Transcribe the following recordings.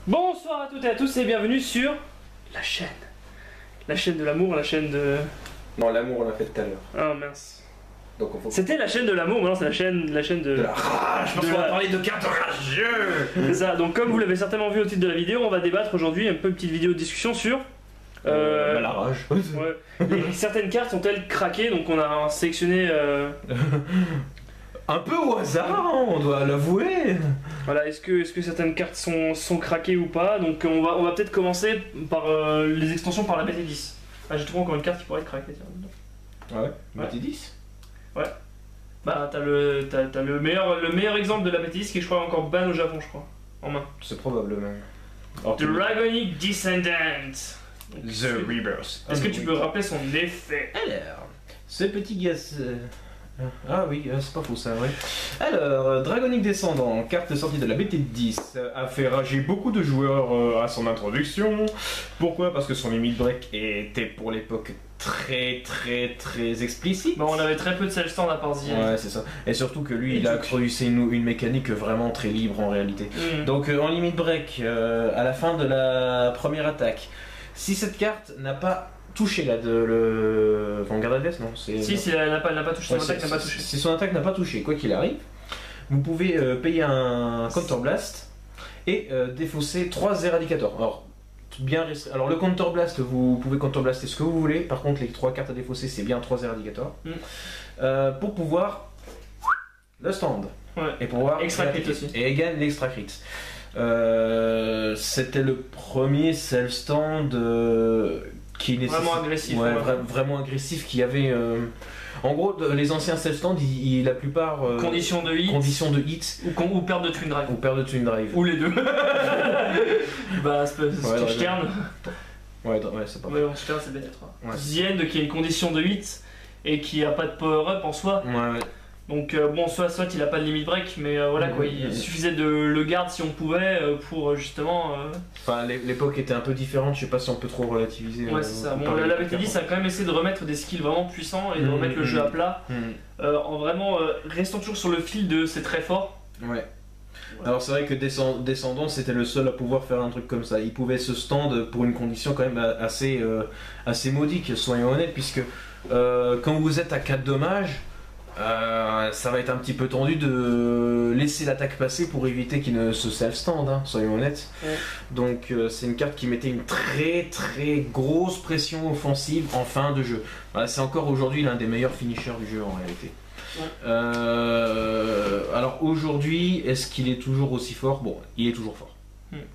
Bonsoir à toutes et à tous et bienvenue sur la chaîne. La chaîne de l'amour, la chaîne de... Non, l'amour on l'a fait tout à l'heure. Ah mince. Donc on faut... C'était la chaîne de l'amour, maintenant c'est la chaîne de... de la rage, parce de qu'on va la- parler de cartes rageux. C'est ça, donc comme vous l'avez certainement vu au titre de la vidéo, on va débattre aujourd'hui un peu une petite vidéo de discussion sur... La rage. ouais, certaines cartes sont-elles craquées, donc on a sélectionné... Un peu au hasard, hein, on doit l'avouer. Voilà, est-ce que certaines cartes sont craquées ou pas? Donc on va peut-être commencer par les extensions par la BT10. Ah, j'ai trouvé encore une carte qui pourrait être craquée. Tiens. Ouais, BT10. Bah t'as le meilleur exemple de la BT10 qui est je crois encore ban au Japon je crois. En main. C'est probable même. Alors, Dragonic Descendant. The Rebirth. Est-ce que tu peux rappeler son effet? Alors, ce petit gars... Ah oui, c'est pas faux ça, ouais. Alors, Dragonic Descendant, carte sortie de la BT10, a fait rager beaucoup de joueurs à son introduction. Pourquoi? Parce que son limit break était pour l'époque très explicite. Bon, on avait très peu de sell stand à part Zien. Ouais, c'est ça. Et surtout que lui, Et il a du- introduit une mécanique vraiment très libre en réalité. Donc en limit break, à la fin de la première attaque, si cette carte n'a pas touché le Vanguard Adverse, non c'est... Si elle n'a pas touché, son attaque n'a pas touché. Si son attaque n'a pas touché, quoi qu'il arrive, vous pouvez payer un Counterblast et défausser 3 éradicators. Alors le Counterblast, vous pouvez Counterblaster ce que vous voulez, par contre les 3 cartes à défausser c'est bien 3 éradicators. Pour pouvoir le stand. Ouais. Et pouvoir Extra crit aussi. Et égaler l'extra crit. C'était le premier sell stand qui nécessite... Vraiment agressif. Ouais, Ouais. vraiment agressif, qui avait... En gros, les anciens sell stands, la plupart... Condition de hit. Conditions de hit Ou perte de Twin Drive. ou perte de Twin Drive. Ou les deux. Bah, c'est Stern. Ouais, c'est pas Ouais, Stern c'est BT3. Ouais. Zien qui a une condition de hit et qui a pas de power-up en soi. Ouais. Donc bon, soit il a pas de limit break, mais voilà quoi, il suffisait de le garder si on pouvait pour justement... Enfin, l'époque était un peu différente, je sais pas si on peut trop relativiser. Ouais, c'est ça. Bon, la BT10 a quand même essayé de remettre des skills vraiment puissants et de remettre le jeu à plat en vraiment restant toujours sur le fil de c'est très fort. Ouais. Alors c'est vrai que Descendant c'était le seul à pouvoir faire un truc comme ça. Il pouvait se stand pour une condition quand même assez modique, soyons honnêtes, puisque quand vous êtes à 4 dommages, ça va être un petit peu tendu de laisser l'attaque passer pour éviter qu'il ne se self-stand, hein, soyons honnêtes. Ouais. Donc c'est une carte qui mettait une très grosse pression offensive en fin de jeu. Voilà, c'est encore aujourd'hui l'un des meilleurs finishers du jeu en réalité. Ouais. Alors aujourd'hui, est-ce qu'il est toujours aussi fort? Bon, il est toujours fort.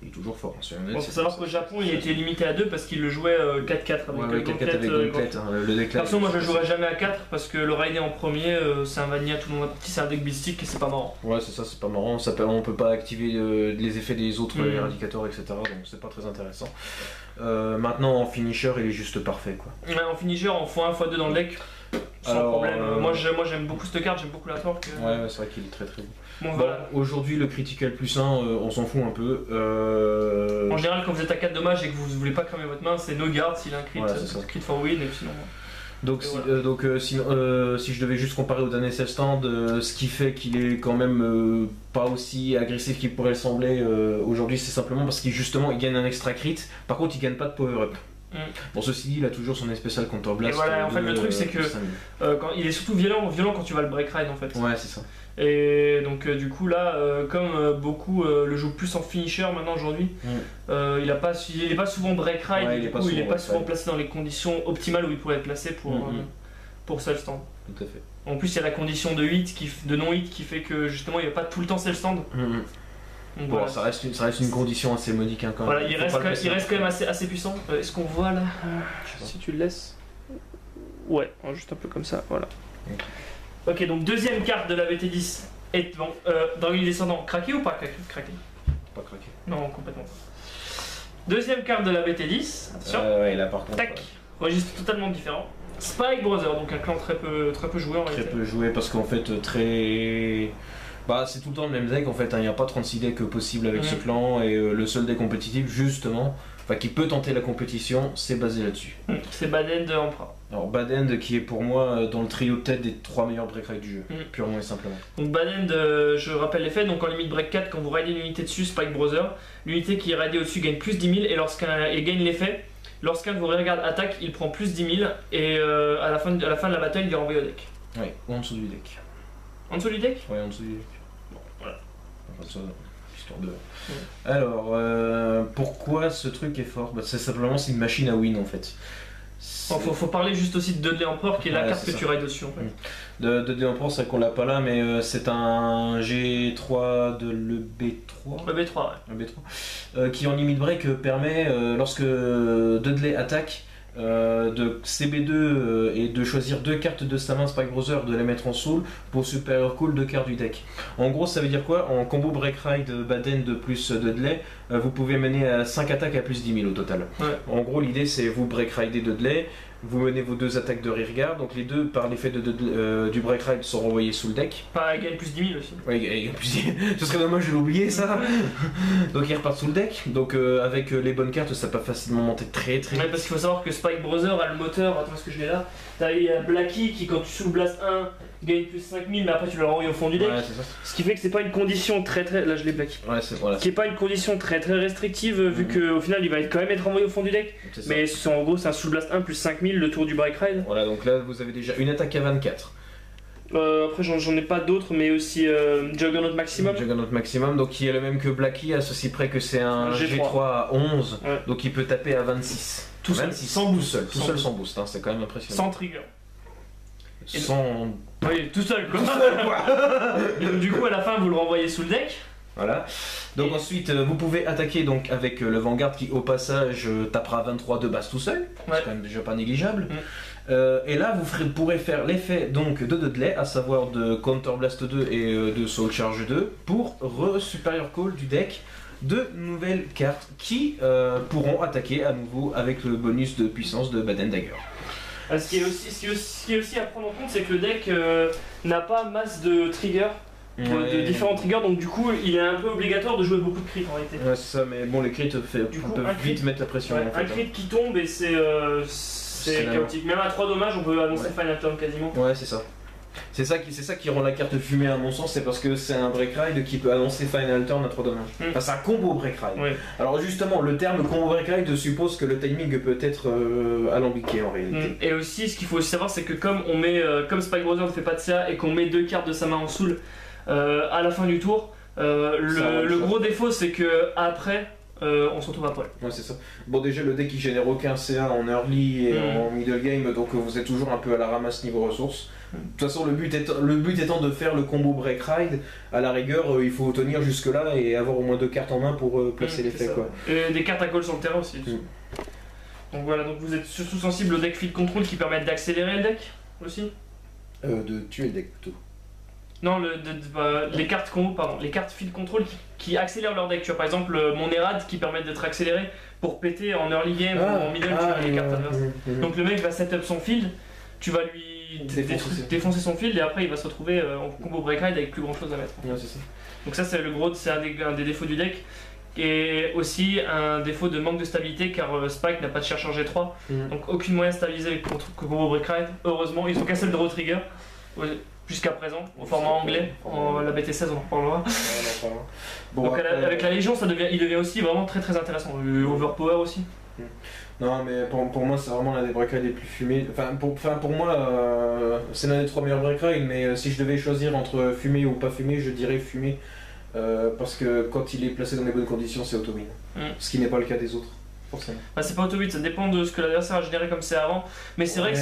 Il est toujours fort, soyons honnêtes. Bon, faut savoir qu'au Japon il était limité à 2 parce qu'il le jouait 4-4 avec Gauntlet avec Gauntlet, hein, le deck là. Perso, moi je le jouerais jamais à 4 parce que le Rainer en premier, c'est un vanilla tout le long de la partie, c'est un deck bistique et c'est pas marrant. Ouais, c'est ça, c'est pas marrant. On peut pas activer les effets des autres éradicateurs, etc. Donc c'est pas très intéressant. Maintenant en finisher, il est juste parfait quoi. Ouais, en finisher, en x1, x2 dans le deck, sans Alors, problème. Moi j'aime beaucoup cette carte, j'aime beaucoup la torque. Ouais, c'est vrai qu'il est très beau. Bon, Bon, voilà. aujourd'hui le critical plus 1, on s'en fout un peu. En général, quand vous êtes à 4 dommages et que vous voulez pas cramer votre main, c'est no guard s'il a un crit, Voilà, c'est ça. crit for win et sinon. Donc, Et si je devais juste comparer au dernier self stand, ce qui fait qu'il est quand même pas aussi agressif qu'il pourrait le sembler aujourd'hui, c'est simplement parce qu'il justement il gagne un extra crit. Par contre, il gagne pas de power up. Bon, ceci dit, il a toujours son spécial counter blast. Et voilà, en fait, le truc, c'est que quand, il est surtout violent quand tu vas le break ride en fait. Ouais, c'est ça. Et donc du coup là, comme beaucoup le jouent plus en finisher maintenant aujourd'hui, il est pas souvent break ride, Ouais, et il du est pas coup il est souvent pas break souvent ride. placé dans les conditions optimales où il pourrait être placé pour self stand. Tout à fait. En plus il y a la condition de hit, de non hit qui fait que justement il n'y a pas tout le temps self stand. Donc, Bon, voilà. ça reste une condition assez modique hein, quand même. Voilà, il reste quand même assez puissant. Est-ce qu'on voit là si tu le laisses? Ouais, juste un peu comme ça, voilà. Ok, donc deuxième carte de la BT10 est bon. Dragonic Descendant, craqué ou pas craqué? Pas craqué. Non, complètement pas. Deuxième carte de la BT10, attention. Ouais, là par contre. Tac, registre totalement différent. Spike Brother, donc un clan très peu joué en Très réalité. peu joué parce qu'en fait Bah c'est tout le temps le même deck en fait, il n'y a pas 36 decks possibles avec ce clan et le seul deck compétitif justement, enfin qui peut tenter la compétition, c'est basé là-dessus. C'est Baden de Emperor. Alors Baden qui est pour moi dans le trio de tête des 3 meilleurs break ride du jeu, purement et simplement. Donc Baden, je rappelle les faits, donc en limite break 4, quand vous raidez une unité dessus, Spike Brother, l'unité qui est raidée au-dessus gagne plus 10 000 et il gagne l'effet. Lorsqu'un de vos regards attaque, il prend plus 10 000 et à la fin de la bataille, il est renvoyé au deck. Ouais, ou en dessous du deck. En dessous du deck? Ouais, en dessous du deck. Bon, voilà. Enfin, ça, histoire de... Alors, pourquoi ce truc est fort? Bah, c'est simplement c'est une machine à win en fait. Faut parler juste aussi de Dudley Emperor qui est la carte que tu raides dessus en fait. De Dudley Emperor, c'est vrai qu'on l'a pas là, mais c'est un G3 de l'EB3. Le B3, ouais. Le B3. Qui en limit break permet, lorsque Dudley attaque, de CB2 et de choisir 2 cartes de sa main Spike Brother, de les mettre en soul pour supérieur cool 2 cartes du deck. En gros, ça veut dire quoi? En combo break ride Baden de plus Dudley, vous pouvez mener à 5 attaques à plus 10 000 au total. Ouais. En gros, l'idée c'est vous break rider Dudley, vous menez vos 2 attaques de rearguard, donc les deux par l'effet du break ride sont renvoyés sous le deck. Pas gagne plus 10 000 aussi. Ouais, ce serait dommage de l'oublier ça. Donc ils repartent sous le deck. Donc avec les bonnes cartes, ça peut facilement monter très vite. Ouais, parce qu'il faut savoir que Spike Brother a le moteur, attends ce que je l'ai là. T'as Blacky qui quand tu sous blast 1 gagne plus 5000 mais après tu le renvoies au fond du deck. Ouais, c'est ça. Ce qui fait que c'est pas une condition très là je l'ai Blacky. Ouais, c'est voilà. Qui est pas une condition très restrictive vu qu'au final il va quand même être renvoyé au fond du deck. Mais en gros c'est un soul blast 1 plus 5000 le tour du break ride. Voilà, donc là vous avez déjà une attaque à 24. Après j'en ai pas d'autres mais aussi Juggernaut Maximum. Juggernaut Maximum, donc qui est le même que Blacky à ceci près que c'est un G3 à 11, ouais. Donc il peut taper à 26. Tout seul, 26, sans boost. Tout seul sans boost, hein, c'est quand même impressionnant. Sans trigger. Sans... Oui, tout seul quoi. Et donc, du coup à la fin vous le renvoyez sous le deck. Voilà. Donc ensuite vous pouvez attaquer donc avec le Vanguard qui au passage tapera 23 de base tout seul. Ouais. C'est quand même déjà pas négligeable. Et là vous pourrez faire l'effet donc de Dudley, à savoir de Counter Blast 2 et de Soul Charge 2 pour superior call du deck de nouvelles cartes qui pourront attaquer à nouveau avec le bonus de puissance de Baden Dagger. Ce qui est aussi à prendre en compte, c'est que le deck n'a pas masse de triggers, de différents triggers, donc du coup il est un peu obligatoire de jouer beaucoup de crits en réalité. Ouais, c'est ça, mais bon, les crits peuvent vite mettre la pression. Ouais, en fait, un crit qui tombe et c'est chaotique. Même à 3 dommages, on peut annoncer Final Turn quasiment. Ouais, c'est ça. C'est ça qui rend la carte fumée à mon sens, c'est parce que c'est un break ride qui peut annoncer Final Turn à 3 dommages. Enfin, c'est un combo break ride. Ouais. Alors justement, le terme combo break ride suppose que le timing peut être alambiqué en réalité. Et aussi, ce qu'il faut aussi savoir, c'est que comme Spike Brother ne fait pas de CA et qu'on met 2 cartes de sa main en soul à la fin du tour, le gros défaut c'est que après on se retrouve à poil. Ouais, c'est ça. Bon, déjà, le deck il génère aucun CA en early et en middle game, donc vous êtes toujours un peu à la ramasse niveau ressources. De toute façon, le but étant de faire le combo break ride, à la rigueur, il faut tenir jusque là et avoir au moins 2 cartes en main pour placer l'effet. Et des cartes à call sur le terrain aussi. Donc voilà, donc vous êtes surtout sensible au deck field control qui permettent d'accélérer le deck aussi. De tuer le deck plutôt. Non, les cartes combo, pardon, les cartes field control qui accélèrent leur deck. Tu vois, par exemple, mon Erad qui permet d'être accéléré pour péter en early game ou en middle, tu vois, les cartes adverses. Donc le mec va setup son field, tu vas lui défoncer son field et après il va se retrouver en combo break ride avec plus grand chose à mettre. Ouais, c'est ça. Donc ça c'est un des défauts du deck. Et aussi un défaut de manque de stabilité car Spike n'a pas de chercheur G3, donc aucun moyen de stabiliser avec le combo break ride. Heureusement, ils ont qu'un seul draw trigger. Jusqu'à présent, au format anglais, la BT16 on en reparlera. Bon, donc avec la Légion, il devient aussi vraiment très intéressant. Overpower aussi. Non mais pour moi c'est vraiment l'un des break rides les plus fumés. Pour moi c'est l'un des 3 meilleurs break rides, mais si je devais choisir entre fumé ou pas fumé, je dirais fumé. Parce que quand il est placé dans les bonnes conditions, c'est auto-win. Ce qui n'est pas le cas des autres. Bah, c'est pas auto-win, ça dépend de ce que l'adversaire a généré comme c'est avant. Mais c'est vrai que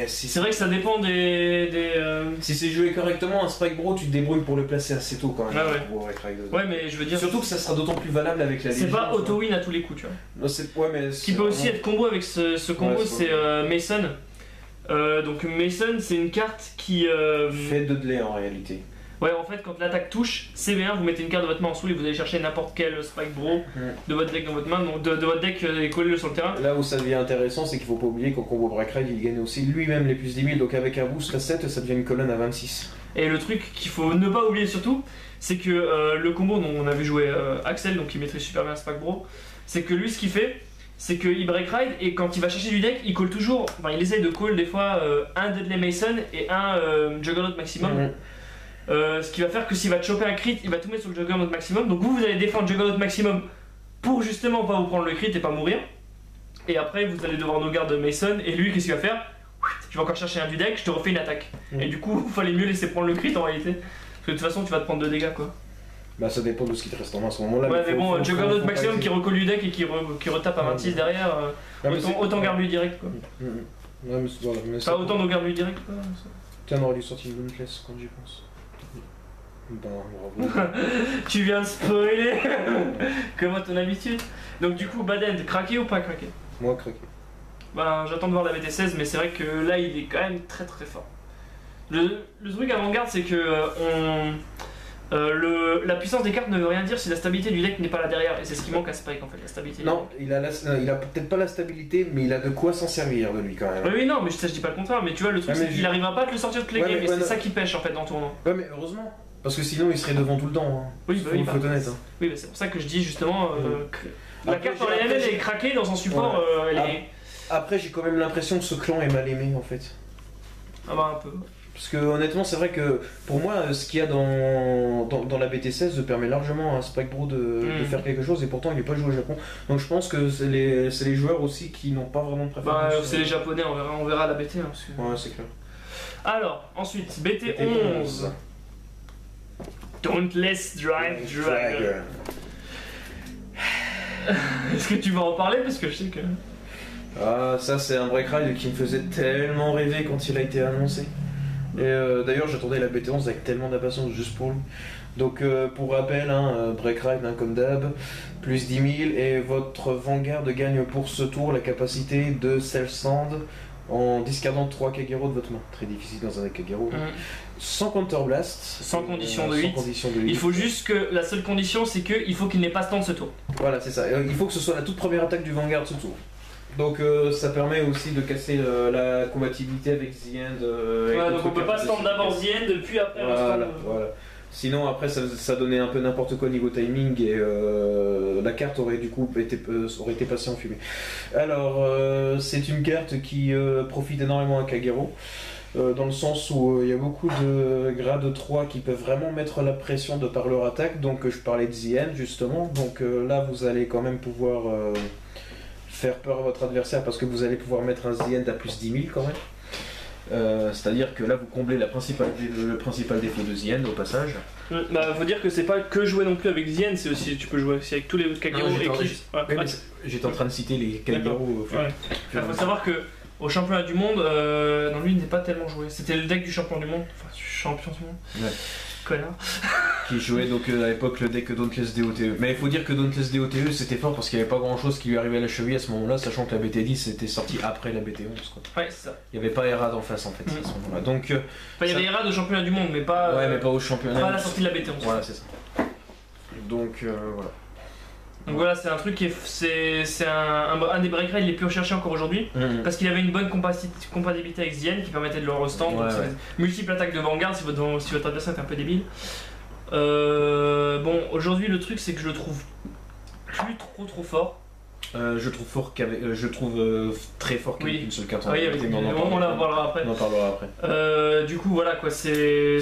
c'est vrai que ça dépend des Si c'est joué correctement, un Spike Bro, tu te débrouilles pour le placer assez tôt quand même. Ouais, mais je veux dire. Surtout que ça sera d'autant plus valable avec la Légion. C'est pas auto-win à tous les coups, tu vois. Non, ce qui peut aussi être combo avec ce combo, c'est Mason. Donc Mason, c'est une carte qui. Fait Dudley en réalité. Ouais, en fait, quand l'attaque touche, CB1, vous mettez une carte de votre main en soul et vous allez chercher n'importe quel Spike Bro de votre deck dans votre main, donc de votre deck et collez-le sur le terrain. Là où ça devient intéressant, c'est qu'il faut pas oublier qu'en combo break ride, il gagne aussi lui-même les plus 10 000, donc avec un boost à 7, ça devient une colonne à 26. Et le truc qu'il faut ne pas oublier surtout, c'est que le combo dont on avait joué Axel, donc il maîtrise super bien Spack Bro, c'est que lui ce qu'il fait, c'est qu'il break ride et quand il va chercher du deck, il call toujours, enfin il essaye de call des fois un Deadly Mason et un Juggernaut maximum. Ce qui va faire que s'il va te choper un crit, il va tout mettre sur le Juggernaut maximum. Donc vous allez défendre Juggernaut maximum pour justement pas vous prendre le crit et pas mourir. Et après vous allez devoir no garde Mason et lui qu'est-ce qu'il va faire? Je vais encore chercher un du deck, je te refais une attaque. Et du coup, il fallait mieux laisser prendre le crit en réalité. Parce que de toute façon, tu vas te prendre 2 dégâts quoi. Bah ça dépend de ce qui te reste en main à ce moment-là. Ouais, mais bon, Juggernaut maximum qui recolle du deck et qui retape à 26 derrière, autant garde lui direct quoi. Ouais, mais voilà, Pas autant nos garde lui direct quoi. Tiens, on aurait dû sortir une Dauntless quand j'y pense. Ben, bravo. Tu viens de spoiler comme à ton habitude. Donc du coup, Baden, craqué ou pas craqué? Moi, craqué. Ben, j'attends de voir la BT16, mais c'est vrai que là, il est quand même très très fort. Le truc avant-garde, c'est que la puissance des cartes ne veut rien dire si la stabilité du deck n'est pas là derrière. Et c'est ce qui manque à Spike en fait, la stabilité. Non, il a peut-être pas la stabilité, mais il a de quoi s'en servir de lui quand même. Oui, non, mais je dis pas le contraire. Mais tu vois, le truc, c'est qu'il n'arrivera pas à te le sortir de les games. Et c'est ça qui pêche en fait dans le tournoi. Ouais, mais heureusement. Parce que sinon, il serait devant tout le temps. Hein. Oui, faut être honnête. Hein. Oui, c'est pour ça que je dis justement. La carte en elle est craquée dans son support. Après, j'ai quand même l'impression que ce clan est mal aimé en fait. Ah bah un peu. Parce que honnêtement, c'est vrai que pour moi, ce qu'il y a dans la BT16 permet largement à Spike Bro de faire quelque chose et pourtant il n'est pas joué au Japon. Donc je pense que c'est les joueurs aussi qui n'ont pas vraiment de préférence. Bah, c'est les Japonais, on verra la BT. Hein, ouais, c'est clair. Alors, ensuite, BT11. Dauntless Drive Dragon. Est-ce que tu vas en parler? Parce que je sais que. Ah, ça c'est un break ride qui me faisait tellement rêver quand il a été annoncé. Et d'ailleurs j'attendais la BT11 avec tellement d'impatience juste pour lui. Donc pour rappel, break ride comme d'hab, plus 10 000 et votre Vanguard gagne pour ce tour la capacité de Self Sand en discardant 3 Kagero de votre main. Très difficile dans un deck Kagero. Sans counterblast. Sans condition de 8. Il faut juste que la seule condition c'est qu'il faut qu'il n'ait pas stand ce tour. Voilà, c'est ça. Il faut que ce soit la toute première attaque du Vanguard ce tour. Donc ça permet aussi de casser la compatibilité avec The End. Ouais, donc on peut pas stand d'abord The End puis après voilà. Sinon après ça donnait un peu n'importe quoi niveau timing et la carte aurait du coup été passée en fumée. Alors c'est une carte qui profite énormément à Kagero. Dans le sens où il y a beaucoup de grades 3 qui peuvent vraiment mettre la pression de par leur attaque. Donc je parlais de The End justement. Donc là vous allez quand même pouvoir faire peur à votre adversaire parce que vous allez pouvoir mettre un The End à plus 10 000 quand même. C'est-à-dire que là vous comblez le principal défaut de The End au passage. Bah faut dire que c'est pas que jouer non plus avec The End, c'est aussi tu peux jouer aussi avec tous les Kagero et j'étais en train de citer les Kagero. Il faut savoir que au championnat du monde, non lui il n'est pas tellement joué. C'était le deck du champion du monde, enfin champion du monde. Ouais. Connard. Qui jouait donc à l'époque le deck Dauntless DOTE. Mais il faut dire que Dauntless DOTE c'était fort parce qu'il n'y avait pas grand chose qui lui arrivait à la cheville à ce moment-là, sachant que la BT10 était sortie après la BT11. Quoi. Ouais, c'est ça. Il n'y avait pas Errad en face en fait à ce moment-là. Donc, il y avait Errad au championnat du monde, mais pas. Ouais, mais pas au championnat. Pas à la sortie de la BT11. Voilà, c'est ça. Donc voilà. Donc voilà, c'est un truc qui c'est un des break rides les plus recherchés encore aujourd'hui parce qu'il avait une bonne compatibilité avec Zien qui permettait de le restand. Multiples attaques de Vanguard si votre adversaire est un peu débile. Bon, aujourd'hui le truc c'est que je le trouve plus trop fort. Je trouve très fort qu'il y ait une seule carte. Oui, on en parlera après. On en parlera après. Du coup, voilà quoi, c'est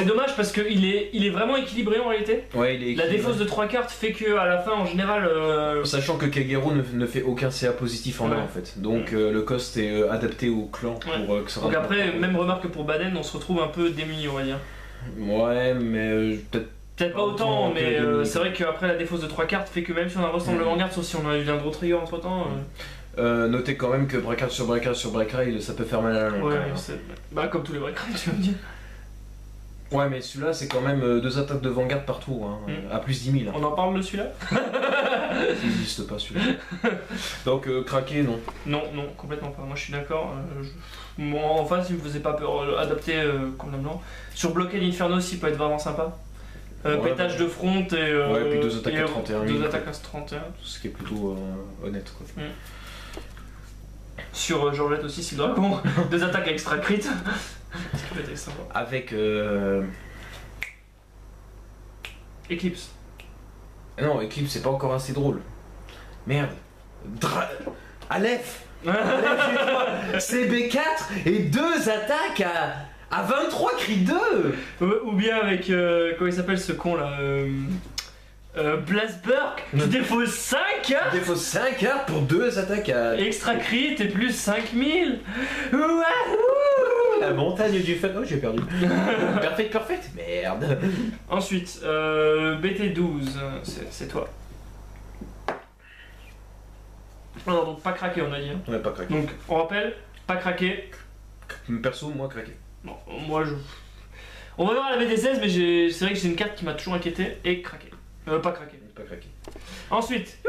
dommage parce qu'il est vraiment équilibré en réalité. Ouais, il est la défausse de 3 cartes fait que à la fin, en général. Sachant que Kagero ne fait aucun CA positif en main en fait. Donc le cost est adapté au clan pour que ça. Donc après, même remarque que pour Baden, on se retrouve un peu démuni, on va dire. Ouais, mais peut-être pas autant, mais c'est vrai qu'après la défausse de 3 cartes fait que même si on a ressemble le Vanguard, sauf si on a eu un gros trigger entre temps. Notez quand même que break sur break sur break ride ça peut faire mal à la longue. Ouais, bah comme tous les break rides, tu vas me dire. Ouais, mais celui-là c'est quand même 2 attaques de Vanguard par tour, à plus 10 000. On en parle de celui-là? Il n'existe pas celui-là. Donc craquer, non. Non, complètement pas. Moi je suis d'accord. En face, il me faisait pas peur. Adapté convenablement. Sur Blockade Inferno aussi, peut être vraiment sympa. Pétage de front et puis 2 attaques à 31 000. 2 attaques à 31. Ce qui est plutôt honnête quoi. Sur Georgette aussi, si le dragon. 2 attaques extra crit. Ce qui peut être extrêmement. Avec. Eclipse. Non, Eclipse, c'est pas encore assez drôle. Merde. Aleph. CB4 et 2 attaques à 23 cris 2. Ou bien avec. Comment il s'appelle ce con là Blasberg, tu défausses 5 cartes. Tu défausses 5 cartes pour 2 attaques à. Extra crit et plus 5000. Wouhou. La montagne du feu. Oh, j'ai perdu. Perfect. Merde. Ensuite, BT12, c'est toi. Non, donc pas craqué, on a dit. Ouais, pas craqué. Donc, on rappelle, pas craqué. Perso, moi, craqué. Bon, moi je. On va voir la BT16, mais c'est vrai que j'ai une carte qui m'a toujours inquiété et craqué. Pas craqué. Pas craqué. Ensuite,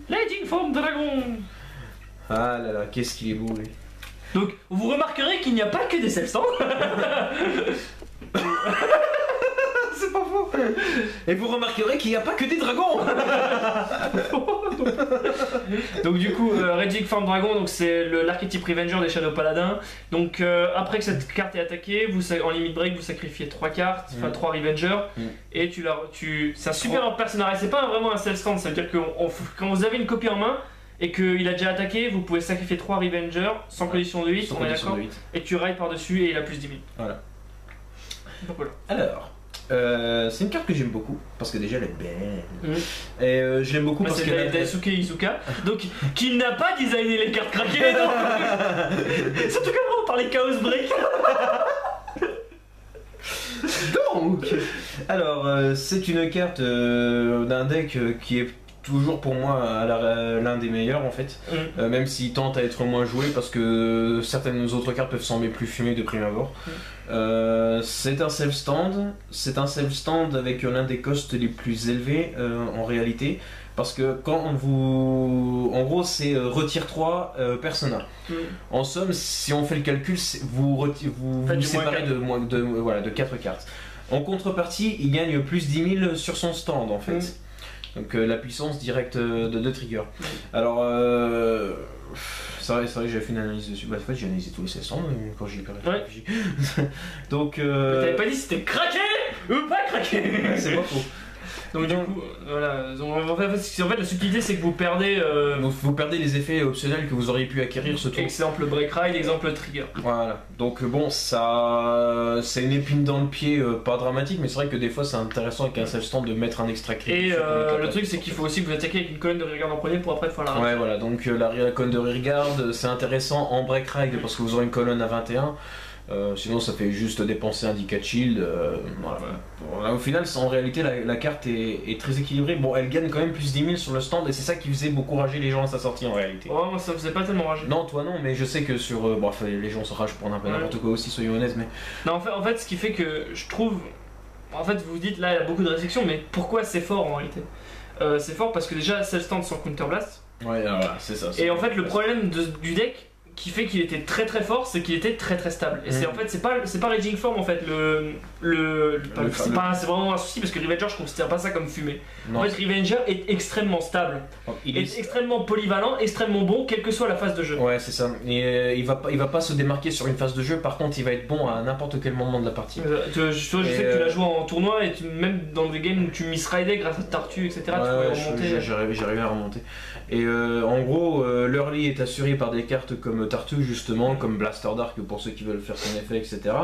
Lightning Form Dragon. Ah là là, qu'est-ce qu'il est beau lui. Donc, vous remarquerez qu'il n'y a pas que des self-stands. C'est pas faux. Et vous remarquerez qu'il n'y a pas que des dragons. Donc du coup, Raging Form Dragon, donc c'est l'archétype Revenger des Shadow Paladins. Donc après que cette carte est attaquée, en limit break, vous sacrifiez 3 cartes, enfin 3 Revenger, et c'est un super personnage. C'est pas vraiment un self-stand, ça veut dire que quand vous avez une copie en main et qu'il a déjà attaqué, vous pouvez sacrifier 3 Revenger sans condition de 8, on est d'accord, et tu rides par-dessus et il a plus 10 000. Voilà. Donc voilà. Alors, c'est une carte que j'aime beaucoup parce que déjà elle est belle. Et je l'aime beaucoup parce que c'est Daisuke Izuka, donc qui n'a pas designé les cartes craquées. Surtout quand on parlait Chaos Break. Donc, alors c'est une carte d'un deck qui est toujours pour moi l'un des meilleurs en fait, même s'il tente à être moins joué parce que certaines autres cartes peuvent sembler plus fumées de prime abord. C'est un self-stand avec l'un des costs les plus élevés en réalité, parce que quand vous... En gros c'est retire 3 persona. En somme, si on fait le calcul, vous séparez de 4 cartes. En contrepartie, il gagne plus 10 000 sur son stand en fait. Donc la puissance directe de Trigger. Alors, c'est vrai que j'avais fait une analyse dessus. Bah, en fait, j'ai analysé tous les 1600 quand j'ai réfléchi. Donc. Mais t'avais pas dit si c'était craqué ou pas craqué. C'est pas faux. Donc du coup, voilà. En fait, la subtilité, c'est que vous perdez. Vous perdez les effets optionnels que vous auriez pu acquérir ce tour. Exemple break ride, exemple trigger. Voilà. Donc bon, ça, c'est une épine dans le pied, pas dramatique, mais c'est vrai que des fois, c'est intéressant avec un self-stand de mettre un extra crit. Et le truc, c'est qu'il faut aussi que vous attaquiez avec une colonne de rearguard en premier pour après pouvoir la rater. Ouais, voilà. Donc la colonne de rearguard, c'est intéressant en break ride parce que vous aurez une colonne à 21. Sinon ça fait juste dépenser un Dicat Shield. Voilà. Bon, au final, en réalité, la carte est très équilibrée. Bon, elle gagne quand même plus 10 000 sur le stand et c'est ça qui faisait beaucoup rager les gens à sa sortie en réalité. Oh, moi ça faisait pas tellement rager. Non, toi non, mais je sais que sur. Bref, les gens se ragent pour n'importe quoi aussi, soyons honnêtes. Mais... Non, en fait, ce qui fait que je trouve. En fait, vous vous dites là, il y a beaucoup de restrictions, mais pourquoi c'est fort en réalité c'est fort parce que déjà, c'est le stand sans counterblast. Ouais, alors voilà, c'est ça. Et en fait, le problème du deck qui fait qu'il était très très fort, c'est qu'il était très très stable. Et c'est en fait, c'est pas Raging Form en fait, c'est vraiment un souci parce que Revenger, je considère pas ça comme fumée. Non. En fait, Revenger est extrêmement stable, il est extrêmement polyvalent, extrêmement bon, quelle que soit la phase de jeu. Ouais, c'est ça. Et il va pas se démarquer sur une phase de jeu, par contre, il va être bon à n'importe quel moment de la partie. Je sais que tu l'as joué en tournoi et même dans des games où tu misridais grâce à Tartu, etc. Ouais, tu pouvais remonter. J'arrivais à remonter. Et en gros, l'early est assuré par des cartes comme Tartu, justement, comme Blaster Dark pour ceux qui veulent faire son effet, etc.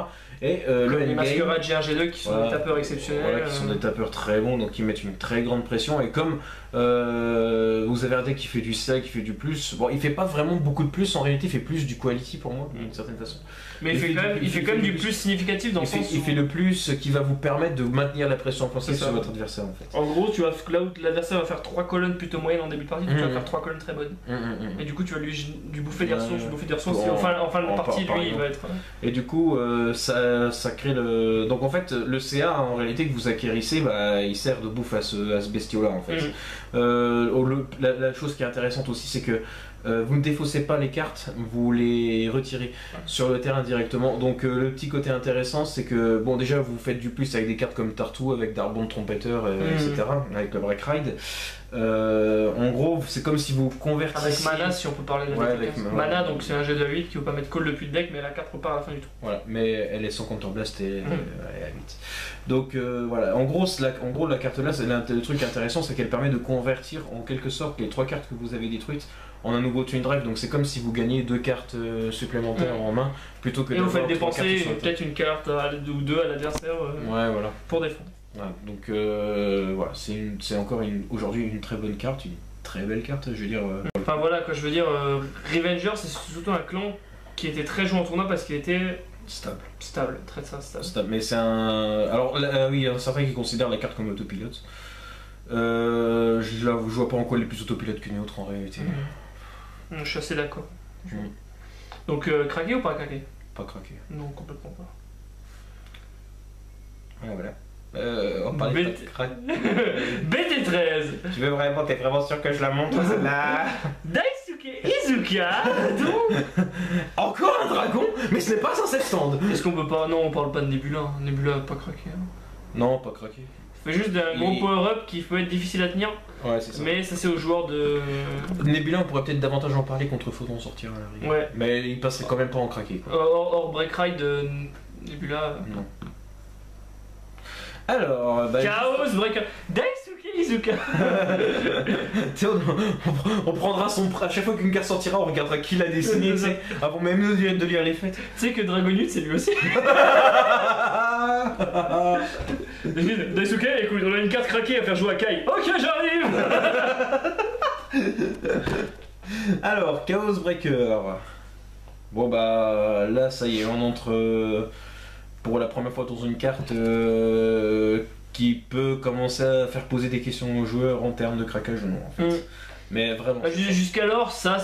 Et le les Masquerade G1G2 qui sont des tapeurs exceptionnels. Voilà, qui sont des tapeurs très bons, donc qui mettent une très grande pression. Et comme vous avez un deck qui fait du sell, qui fait du plus, bon, il fait pas vraiment beaucoup de plus, en réalité, il fait plus du quality pour moi, d'une certaine façon. Mais il fait quand même du plus significatif dans le sens où... Il fait le plus qui va vous permettre de maintenir la pression offensive sur votre adversaire en fait. En gros, là où l'adversaire va faire 3 colonnes plutôt moyennes en début de partie, tu vas faire 3 colonnes très bonnes. Et du coup, tu vas lui bouffer des ressources, si en fin de partie, lui, il va être... Et du coup, ça crée le... Donc en fait, le CA, en réalité, que vous acquérissez, bah, il sert de bouffe à ce bestiau-là en fait. la chose qui est intéressante aussi, c'est que vous ne défaussez pas les cartes, vous les retirez sur le terrain directement. Donc le petit côté intéressant, c'est que bon, déjà vous faites du plus avec des cartes comme Tartou, avec Darbon Trompetteur, etc. Avec le Break Ride. En gros, c'est comme si vous convertissiez. Avec Mana, si on peut parler de Mana, donc c'est un jet de 8 qui ne veut pas mettre call depuis le deck, mais la carte repart à la fin du tour. Voilà, mais elle est sans counterblast et elle est à 8. Donc voilà, en gros, la carte là, le truc intéressant, c'est qu'elle permet de convertir en quelque sorte les 3 cartes que vous avez détruites en un nouveau Twin Drive. Donc c'est comme si vous gagnez 2 cartes supplémentaires en main plutôt que et vous faites dépenser peut-être une carte ou 2 à l'adversaire ouais, voilà. Pour défendre. Voilà, donc voilà, c'est encore aujourd'hui une très bonne carte, une très belle carte, je veux dire. Enfin voilà, quoi, je veux dire, Revenger, c'est surtout un clan qui était très joué en tournoi parce qu'il était stable, très stable. Mais c'est un. Alors oui, il y a certains qui considèrent la carte comme autopilote. Je vois pas en quoi elle est plus autopilote qu'une autre en réalité. Je suis assez d'accord. Donc craquer ou pas craquer? Pas craquer. Non, complètement pas. Ouais, voilà. On parlait de craquer. BT13. T'es vraiment sûr que je la montre celle-là? Daisuke Izuka. Encore un dragon? Mais ce n'est pas un stand. Est-ce qu'on peut pas? Non, on parle pas de Nebula. Nebula pas craquer. Non, pas craquer. Fait juste d'un gros power-up qui peut être difficile à tenir. Ouais, c'est ça. Mais ça, c'est aux joueurs de. Nebula, on pourrait peut-être davantage en parler contre Photon sortir à l'arrivée. Ouais. Mais il passerait quand même pas en craquer. Hors Break Ride, Nebula. Non. Alors, Chaos Breaker. Daisuke Izuka. On prendra son. À chaque fois qu'une carte sortira, on regardera qui l'a dessiné, tu sais, avant même de lire les faits. Tu sais que Dragonute, c'est lui aussi. Daisuke, écoute, on a une carte craquée à faire jouer à Kai. Ok, j'arrive. Alors, Chaos Breaker. Bon bah là, ça y est, on entre pour la première fois dans une carte qui peut commencer à faire poser des questions aux joueurs en termes de craquage ou non en fait. Mais vraiment. Jusqu'alors, ça,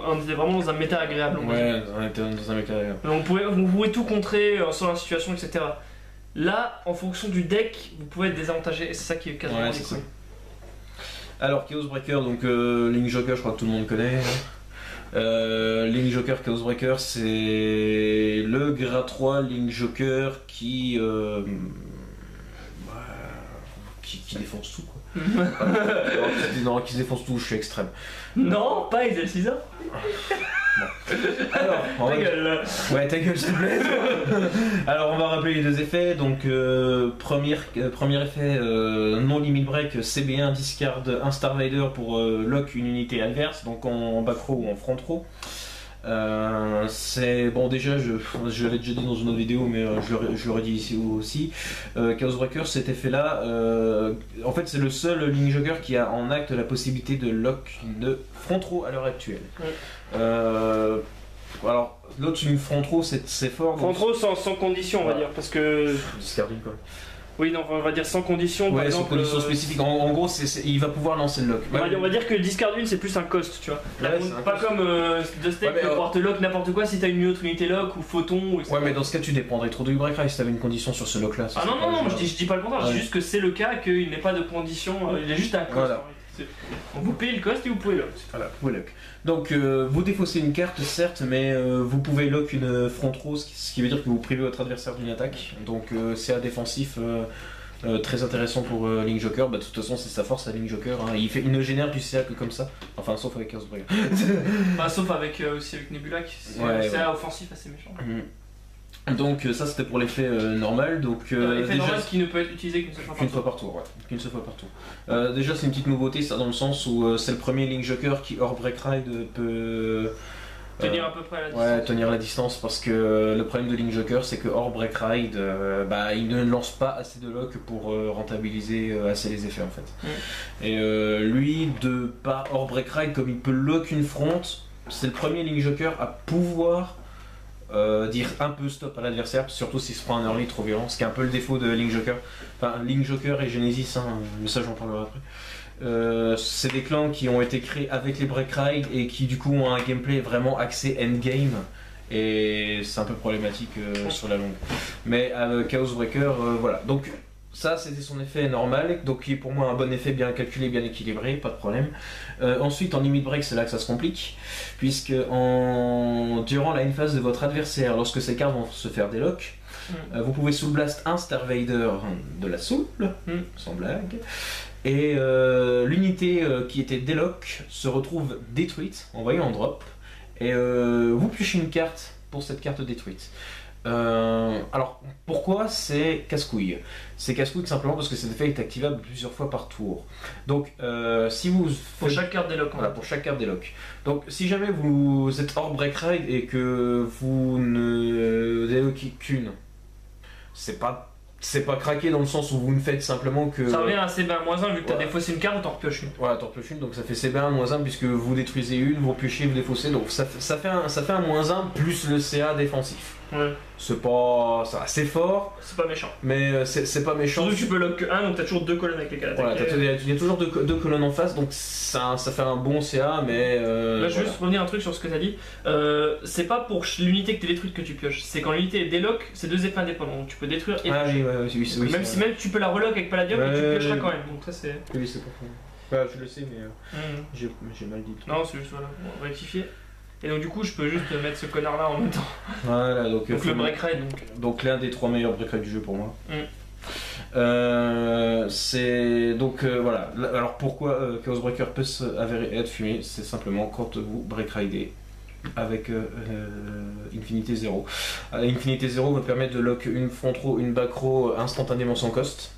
on était vraiment dans un méta agréable. Ouais, on était dans un méta agréable. On pouvait tout contrer sans la situation, etc. Là, en fonction du deck, vous pouvez être désavantagé et c'est ça qui est quasiment des couilles. Alors, Chaos Breaker, donc Link Joker, je crois que tout le monde connaît. Link Joker, Chaos Breaker, c'est le Gra 3 Link Joker qui défonce tout quoi. Non, qui défonce tout, je suis extrême. Non, pas Excel Caesar. Alors, ta gueule là. Ouais, ta gueule s'il te plaît. Alors on va rappeler les 2 effets. Donc premier effet non limit break, CB1 discard un Star Rider pour lock une unité adverse, donc en back row ou en front row. C'est bon, déjà je l'avais déjà dit dans une autre vidéo, mais je le redis ici aussi. Chaos Breaker, cet effet là en fait c'est le seul Link Joker qui a en acte la possibilité de lock de front row à l'heure actuelle. Alors l'autre une front row c'est fort. Front row sans condition, on va dire, parce que discarding quoi. Oui, non, on va dire sans condition. Ouais, par sans exemple, condition spécifique. En gros, il va pouvoir lancer le lock. On va dire que discard une, c'est plus un cost, tu vois. Pas cost. Comme Dust Deck qui pouvoir te lock n'importe quoi si t'as une autre unité lock ou photon. Ouais, mais dans ce cas, tu dépendrais trop du break ride si t'avais une condition sur ce lock là. Ah non, je dis pas le contraire, je dis juste que c'est le cas qu'il n'est pas de condition, il est juste un cost. Voilà. Vous payez le cost et vous pouvez lock. Voilà, vous pouvez lock. Donc vous défaussez une carte certes, mais vous pouvez lock une front row, ce qui veut dire que vous privez votre adversaire d'une attaque. Donc c'est un défensif très intéressant pour Link Joker. Bah, de toute façon c'est sa force à Link Joker, hein. Il ne génère du CA que comme ça. Enfin sauf avec Chaos Breaker. Sauf avec, aussi avec Nebula qui c'est CA offensif assez méchant. Donc ça c'était pour l'effet normal. Donc effet normal qui ne peut être utilisé qu'une seule fois par tour. Qu'une seule fois par tour. Déjà c'est une petite nouveauté ça, dans le sens où c'est le premier Link Joker qui hors break ride peut tenir à peu près la distance. Ouais, tenir la distance, parce que le problème de Link Joker c'est que hors break ride il ne lance pas assez de lock pour rentabiliser assez les effets en fait. Et lui de pas hors break ride, comme il peut lock une front, c'est le premier Link Joker à pouvoir dire un peu stop à l'adversaire, surtout s'il se prend un early trop violent, ce qui est un peu le défaut de Link Joker. Enfin, Link Joker et Genesis, mais ça j'en parlerai après. C'est des clans qui ont été créés avec les break ride et qui du coup ont un gameplay vraiment axé endgame, et c'est un peu problématique sur la longue. Mais Chaos Breaker, voilà. Donc Ça, c'était son effet normal, donc qui est pour moi un bon effet bien calculé, bien équilibré, pas de problème. Ensuite, en limit break, c'est là que ça se complique, puisque durant la phase de votre adversaire, lorsque ces cartes vont se faire délock, vous pouvez soul blast un Star Vader de la soul, sans blague, et l'unité qui était délock se retrouve détruite, envoyée en drop, et vous piochez une carte pour cette carte détruite. Alors, pourquoi c'est casse-couille? C'est casse-couille tout simplement parce que cet effet est activable plusieurs fois par tour. Donc, si vous... Pour chaque carte délock. Voilà, pour chaque carte délock. Donc, si jamais vous êtes hors break ride et que vous ne déloquez qu'une, c'est pas craqué dans le sens où vous ne faites simplement que... Ça revient à CB1-1 vu que t'as défaussé une carte, t'en repioches une. Voilà, t'en repioches une, donc ça fait CB1-1 puisque vous détruisez une, vous repiochez, vous défaussez, donc ça fait un -1 plus le CA défensif. Ouais. C'est assez fort. C'est pas méchant. Mais c'est pas méchant. Surtout que tu peux lock que 1, donc t'as toujours 2 colonnes avec lesquelles attaquer. Voilà, il y a toujours deux colonnes en face, donc ça fait un bon CA, mais... Là, je veux juste revenir un truc sur ce que t'as dit. C'est pas pour l'unité que t'es détruite que tu pioches, c'est quand l'unité est délock, c'est 2 effets indépendants, donc tu peux détruire et piocher. Oui, même si tu peux la relock avec Palladium, tu piocheras quand même, donc ça c'est... Oui, c'est pas faux. Bah, je le sais, mais j'ai mal dit. Non, c'est juste, voilà, on va rectifier. Et donc du coup je peux juste mettre ce connard là en même temps. Voilà, donc le break ride donc l'un des 3 meilleurs break ride du jeu pour moi. C'est donc voilà. Alors pourquoi Chaos Breaker peut s'avérer être fumé? C'est simplement quand vous break ridez avec Infinité 0. Infinité 0 va permettre de lock une front row, une back row instantanément sans cost.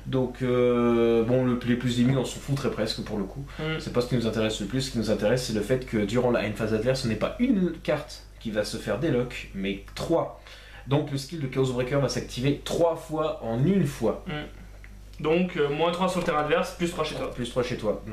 Donc bon, les plus limites on s'en fout très presque pour le coup. C'est pas ce qui nous intéresse le plus. Ce qui nous intéresse c'est le fait que durant la phase adverse ce n'est pas une carte qui va se faire délock mais 3. Donc le skill de Chaos Breaker va s'activer 3 fois en une fois. Donc -3 sur le terrain adverse, plus 3 chez toi. Plus 3 chez toi.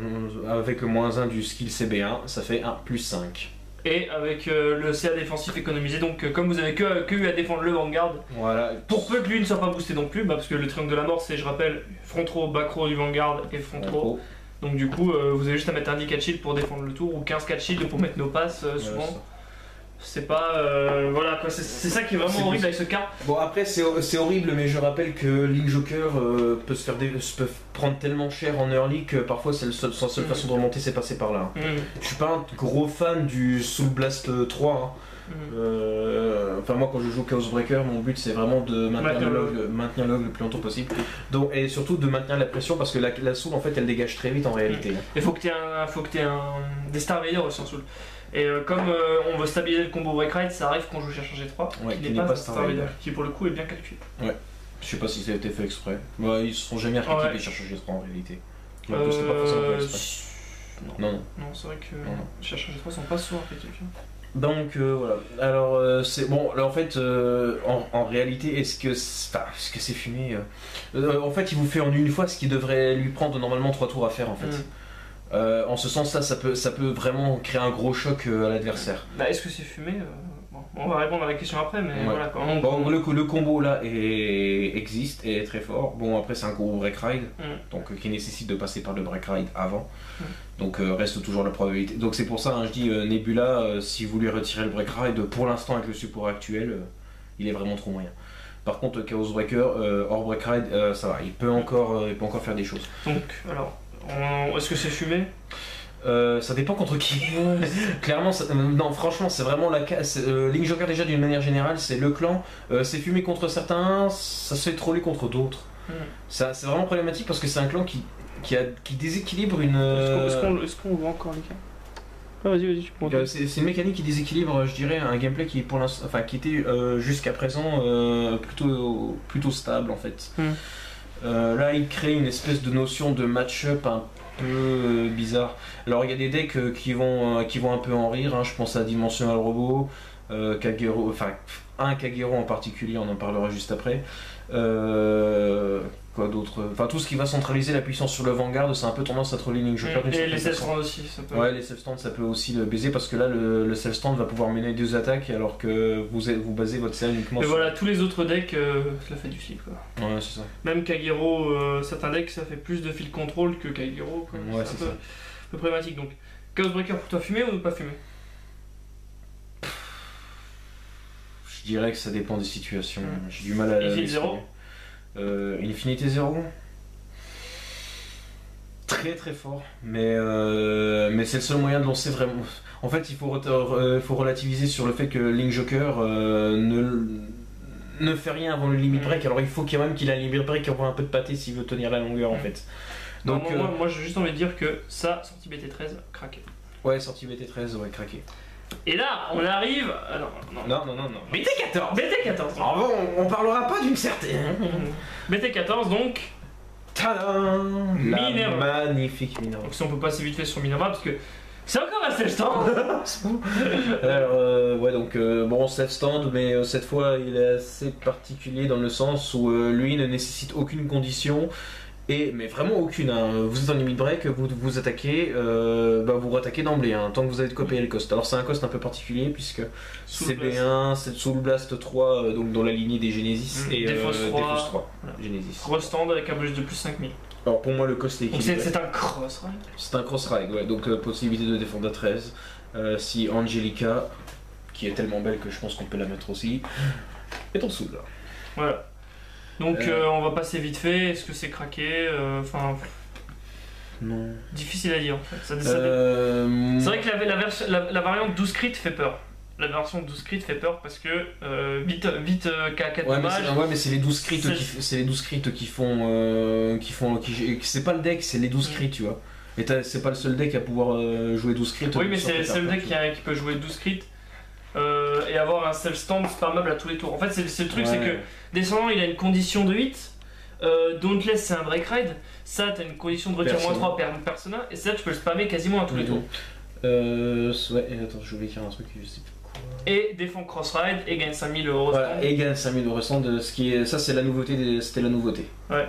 Avec -1 du skill CB1, ça fait un +5. Et avec le CA défensif économisé, donc comme vous avez que eu à défendre le Vanguard, voilà. Pour peu que lui ne soit pas boosté non plus, parce que le triangle de la mort c'est, je rappelle, front row, back row du Vanguard et front row. Donc du coup vous avez juste à mettre un 10 4 shield pour défendre le tour, ou 15 4 shield pour mettre nos passes souvent. C'est pas... voilà quoi, c'est ça qui est vraiment horrible avec ce carte. Bon après c'est horrible, mais je rappelle que Link Joker peut prendre tellement cher en early que parfois c'est sa seule façon de remonter, c'est passer par là. Je suis pas un gros fan du Soul Blast 3. Enfin moi quand je joue Chaos Breaker, mon but c'est vraiment de maintenir le log le plus longtemps possible. Donc, et surtout de maintenir la pression parce que la Soul en fait elle dégage très vite en réalité. Il faut que tu aies des Star Vader aussi en Soul. Et comme on veut stabiliser le combo break ride, ça arrive qu'on joue cherche G3, qui n'est pas Star Vader, qui pour le coup est bien calculé. Ouais, je sais pas si ça a été fait exprès. Bah, ils se sont jamais archétypés les cherche G3 en réalité. Ouais, c'est pas forcément fait exprès. Non, c'est vrai que les chercheurs G3 sont pas souvent archétypés. Donc voilà. Alors c'est bon. Là en fait, en réalité, est-ce que c'est fumé en fait, il vous fait en une fois ce qui devrait lui prendre normalement 3 tours à faire en fait. En ce sens, ça peut vraiment créer un gros choc à l'adversaire. Bah, est-ce que c'est fumé on va répondre à la question après, mais voilà quoi. Bon, le combo là existe et est très fort. Bon, après, c'est un gros break ride, donc qui nécessite de passer par le break ride avant. Donc, reste toujours la probabilité. Donc, c'est pour ça, je dis Nebula, si vous lui retirez le break ride, pour l'instant, avec le support actuel, il est vraiment trop moyen. Par contre, Chaos Breaker, hors break ride, ça va, il peut encore faire des choses. Donc, alors. Est-ce que c'est fumé? Ça dépend contre qui. Clairement, non, franchement, c'est vraiment la casse. Link Joker, déjà d'une manière générale, c'est le clan. C'est fumé contre certains, ça se fait troller contre d'autres. C'est vraiment problématique parce que c'est un clan qui déséquilibre une. Est-ce qu'on voit encore les cas? Vas-y, tu peux. C'est une mécanique qui déséquilibre, je dirais, un gameplay qui pour l'instant, qui était jusqu'à présent plutôt stable en fait. Là, il crée une espèce de notion de match-up un peu bizarre. Alors, il y a des decks qui vont un peu en rire. Je pense à Dimensional Robot, Kagero, enfin un Kagero en particulier, on en parlera juste après. Quoi d'autre? Enfin, tout ce qui va centraliser la puissance sur le Vanguard, c'est un peu tendance à troller Link Joker. Et les self-stand aussi, ça peut... Ouais, les self-stand, ça peut aussi le baiser parce que là, le self-stand va pouvoir mener 2 attaques alors que vous basez votre CA uniquement sur... Mais voilà, tous les autres decks, ça fait du flip quoi. Ouais, c'est ça. Même Kagero, certains decks, ça fait plus de field control que Kagero. Ouais, c'est un peu problématique. Donc, Chaos Breaker pour toi, fumer ou pas fumer? Je dirais que ça dépend des situations. J'ai du mal à... Et field 0? Infinité Zero. Très très fort, mais c'est le seul moyen de lancer vraiment. En fait, il faut relativiser sur le fait que Link Joker ne fait rien avant le limit break, alors il faut quand même qu'il ait un limit break qui envoie un peu de pâté s'il veut tenir la longueur en fait. Donc, moi j'ai juste envie de dire que ça, sortie BT13, craqué. Ouais, sortie BT13, ouais, craqué. Et là, on arrive. Ah, non. BT14. BT14. Alors bon, on parlera pas d'une certaine. BT14 donc. Tadam, la Minerva. Magnifique Minerva. Donc si on peut passer vite fait sur Minerva parce que c'est encore un self stand. Alors ouais donc bon self stand mais cette fois il est assez particulier dans le sens où lui ne nécessite aucune condition. Mais vraiment aucune, hein. Vous êtes en limit break, vous attaquez, vous rattaquez d'emblée, hein, tant que vous avez de quoi payer le cost. Alors c'est un cost un peu particulier puisque CB1, c'est Soul Blast 3, donc dans la lignée des Genesis, et Défausse 3, voilà. Genesis. Gros stand avec un bonus de plus 5000. Alors pour moi le cost est équilibré. C'est un cross rag. C'est un cross rag, ouais, donc possibilité de défendre à 13. Si Angelica, qui est tellement belle que je pense qu'on peut la mettre aussi, est en dessous là. Voilà. Donc on va passer vite fait, est-ce que c'est craqué? Enfin. Non. Difficile à dire en fait. C'est vrai que la variante 12 crit fait peur. La version 12 crit fait peur parce que vite K4 ouais, dommages. mais c'est les 12 crits qui font. C'est pas le deck, c'est les 12 crits, tu vois. Et c'est pas le seul deck à pouvoir jouer 12 crits. Oui, mais c'est le seul deck qui peut jouer 12 crits. Et avoir un self stand spammable à tous les tours. En fait, c'est le truc, c'est que descendant il a une condition de 8, Dauntless c'est un break ride, ça t'as une condition de retire -3 persona, et ça tu peux le spammer quasiment à tous les tours. Ouais, attends, je voulais écrire un truc, je sais plus quoi. Et défend cross ride et gagne 5000 euros. Voilà, et gagne 5000 euros stand, ça c'est la nouveauté, c'était la nouveauté. Ouais.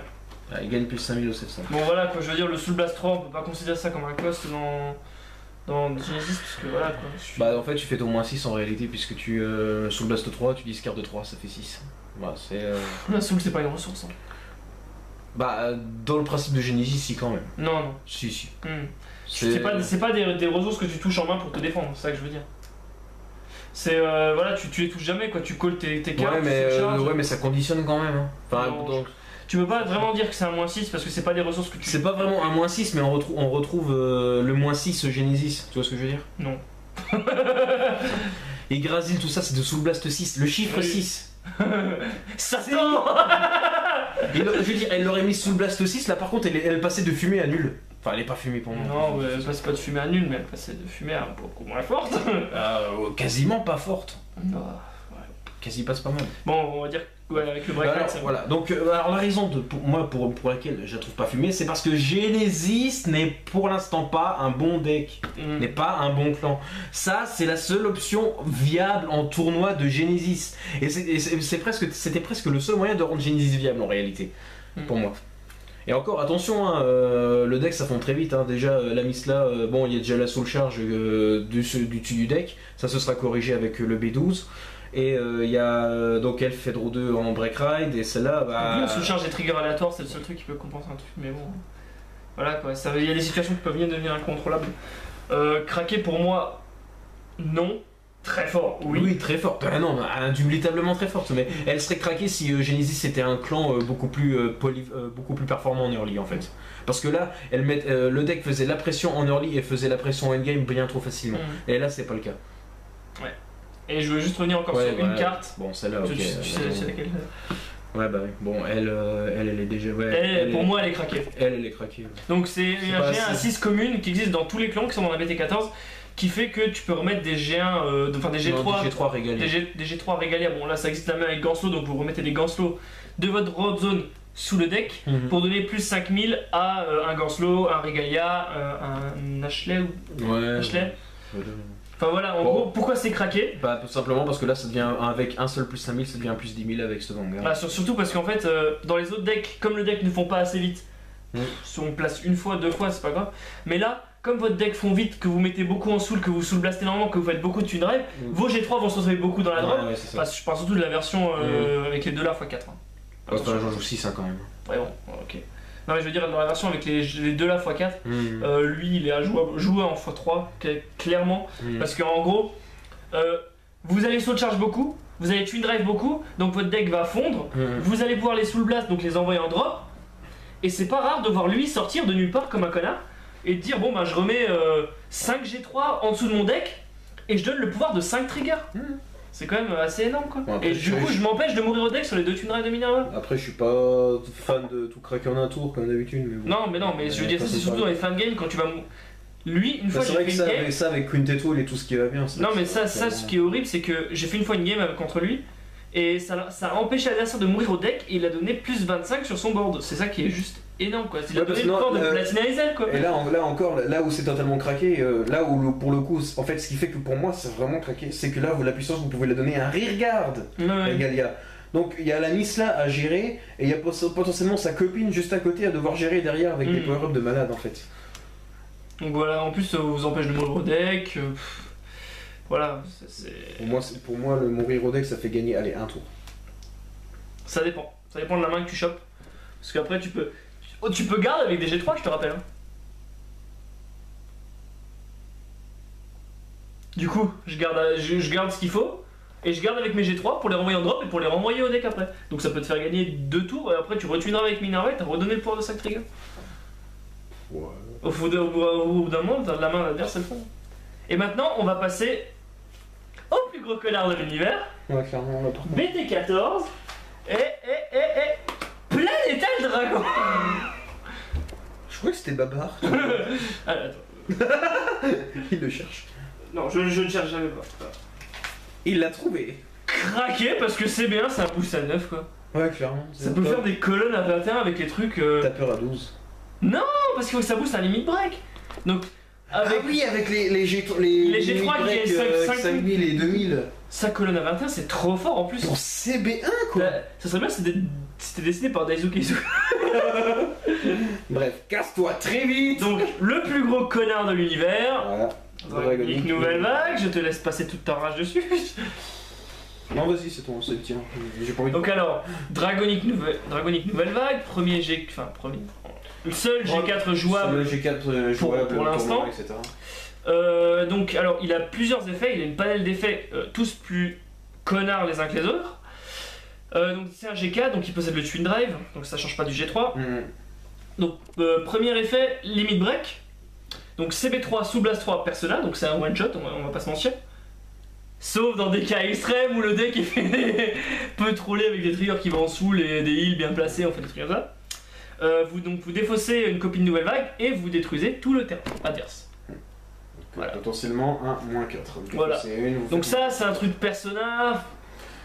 Il gagne plus 5000 au 700. Bon voilà quoi, je veux dire, le Soul Blast 3, on peut pas considérer ça comme un cost dans Genesis, parce que voilà quoi. Bah en fait tu fais ton -6 en réalité puisque tu Soul Blast 3 tu discardes de 3 ça fait 6. Bah c'est La Soul c'est pas une ressource hein. Bah dans le principe de Genesis si quand même. Non. Si. C'est pas des ressources que tu touches en main pour te défendre, c'est ça que je veux dire. C'est voilà, tu les touches jamais quoi, tu colles tes cartes. Ouais mais ça conditionne quand même hein. Enfin, donc... Tu peux pas vraiment dire que c'est un -6 parce que c'est pas des ressources que tu... C'est pas vraiment un -6 mais on retrouve le -6 Genesis, tu vois ce que je veux dire? Non. Et Grazil, tout ça c'est de Soul Blast 6, le chiffre 6. Satan. Je veux dire, elle l'aurait mis Soul Blast 6, là par contre elle passait de fumée à nul. Enfin elle est pas fumée pour moi. Non, elle passe pas de fumée à nul mais elle passait de fumée à beaucoup moins forte. Quasiment pas forte. Quasi passe pas mal. Bon, on va dire avec le break voilà. Donc alors la raison pour laquelle je la trouve pas fumée, c'est parce que Genesis n'est pour l'instant pas un bon deck, n'est pas un bon clan. Ça c'est la seule option viable en tournoi de Genesis. Et c'était presque le seul moyen de rendre Genesis viable en réalité, pour moi. Et encore attention, hein, le deck ça fond très vite. Hein. Déjà la Misla, bon il y a déjà la soul charge du dessus du deck, ça se sera corrigé avec le B12. Et il y a donc elle fait draw 2 en break ride et celle-là la sous-charge des triggers aléatoires c'est le seul truc qui peut compenser un truc mais bon voilà quoi, il y a des situations qui peuvent bien devenir incontrôlables. Craquer pour moi non, très fort oui très forte, non indubitablement très forte, mais elle serait craquée si Genesis était un clan beaucoup plus performant en early en fait, parce que là le deck faisait la pression en early et faisait la pression endgame bien trop facilement et là c'est pas le cas. Ouais. Et je veux juste revenir encore sur une carte. Bon, celle-là, ok. Tu sais laquelle? Ouais, bah oui. Bon, elle est déjà. Ouais, pour moi, elle est craquée. Elle est craquée. Ouais. Donc, c'est un G1 à 6 communes qui existe dans tous les clans qui sont dans la BT14, qui fait que tu peux remettre des G1, enfin des G3. Non, des G3 régalia. Des G3 régalia. Bon, là, ça existe la même avec Ganslo, donc vous remettez des Ganslo de votre drop zone sous le deck pour donner plus 5000 à un Ganslo, un régalia, un Ashley ou. Ouais. Ashley. Enfin voilà, en gros, pourquoi c'est craqué? Bah tout simplement parce que là ça devient, avec un seul plus 5000, ça devient plus 10 000 avec ce Vanguard. Bah, surtout parce qu'en fait, dans les autres decks, comme le deck ne font pas assez vite, si on place une fois, deux fois, c'est pas grave. Mais là, comme votre deck font vite, que vous mettez beaucoup en soul, que vous soul blastez énormément, que vous faites beaucoup de twin drive, vos G3 vont se retrouver beaucoup dans la drop. Je parle surtout de la version avec les 2 là x4. Enfin, j'en joue 6 hein, quand même. Ouais, bon, ok. Non mais je veux dire dans la version avec les 2 là x4, lui il est à jouer en x3 clairement, parce qu'en gros vous allez saut de charge beaucoup, vous allez twin drive beaucoup, donc votre deck va fondre, vous allez pouvoir les soul blast, donc les envoyer en drop, et c'est pas rare de voir lui sortir de nulle part comme un connard, et de dire bon bah je remets 5 G3 en dessous de mon deck, et je donne le pouvoir de 5 triggers. C'est quand même assez énorme quoi. Après, et du coup je m'empêche de mourir au deck sur les 2 twin drive de Minerva. Après je suis pas fan de tout craquer en un tour comme d'habitude. Mais bon. Non mais je veux dire ça c'est surtout dans les fan games quand tu vas... Lui, une fois c'est j'ai vrai fait que une game... ça avec Queen Tetwall et tout ce qui va bien. Non mais ça ce qui est horrible c'est que j'ai fait une fois une game contre lui et ça a empêché l'adversaire de mourir au deck et il a donné plus 25 sur son board. C'est ça qui est juste énorme quoi. Il a donné le pouvoir de Platina Hazel quoi. Et là encore, là où c'est totalement craqué, là où pour le coup, en fait ce qui fait que pour moi c'est vraiment craqué, c'est que là la puissance vous pouvez la donner à un rearguard à Galia. Donc il y a la Nisla à gérer et il y a potentiellement sa copine juste à côté à devoir gérer derrière avec des power-ups de malade en fait. Donc voilà, en plus ça vous empêche de mourir au deck. Voilà, Pour moi, le mourir au deck ça fait gagner allez, un tour. Ça dépend de la main que tu chopes. Parce qu'après tu peux garder avec des G3 je te rappelle. Du coup, je garde ce qu'il faut. Et je garde avec mes G3 pour les renvoyer en drop et pour les renvoyer au deck après. Donc ça peut te faire gagner 2 tours et après tu retuneras avec Minerva et t'as redonné le pouvoir de 5 triggers. Ouais. Au bout d'un moment, t'as de la main à l'adversaire, c'est le fond. Et maintenant, on va passer au plus gros connard de l'univers. Ouais, clairement, là, BT14 et Planétal Dragon. Je crois que c'était Babar. Allez, attends. Il le cherche. Non, je ne cherche jamais pas. Il l'a trouvé. Craqué parce que CB1 ça pousse à 9 quoi. Ouais, clairement. Ça peut faire des colonnes à 21 avec les trucs. T'as peur à 12. Non, parce que ça booste à limite break. Donc, avec... Ah oui, avec les G3 qui est 5000 et 2000. Sa colonne à 21, c'est trop fort en plus. Pour CB1 quoi. Ça serait bien si c'était dessiné par Daisuke Izuku. Bref, casse-toi très vite. Donc, le plus gros connard de l'univers. Voilà. Dragonic Nouvelle Vague, je te laisse passer toute ta rage dessus. Non, vas-y, c'est ton, c'est le tien. J'ai pas envie de... Donc alors, Dragonic Nouvelle Vague, premier G... Enfin, premier... Le seul G4 jouable, le G4 jouable pour l'instant. etc. Donc alors, il a plusieurs effets, il a une panel d'effets tous plus connards les uns que les autres. Donc c'est un G4, donc il possède le Twin Drive, donc ça change pas du G3. Donc premier effet, Limit Break. Donc CB3 sous Blast 3 Persona, donc c'est un one shot, on va pas se mentir. Sauf dans des cas extrêmes où le deck peut troller avec des triggers qui vont en soul et des heals bien placés, on fait des trucs comme ça. Vous défaussez une copie de Nouvelle Vague et vous détruisez tout le terrain adverse. Voilà. Potentiellement un -4. Voilà. Donc ça c'est un truc Persona.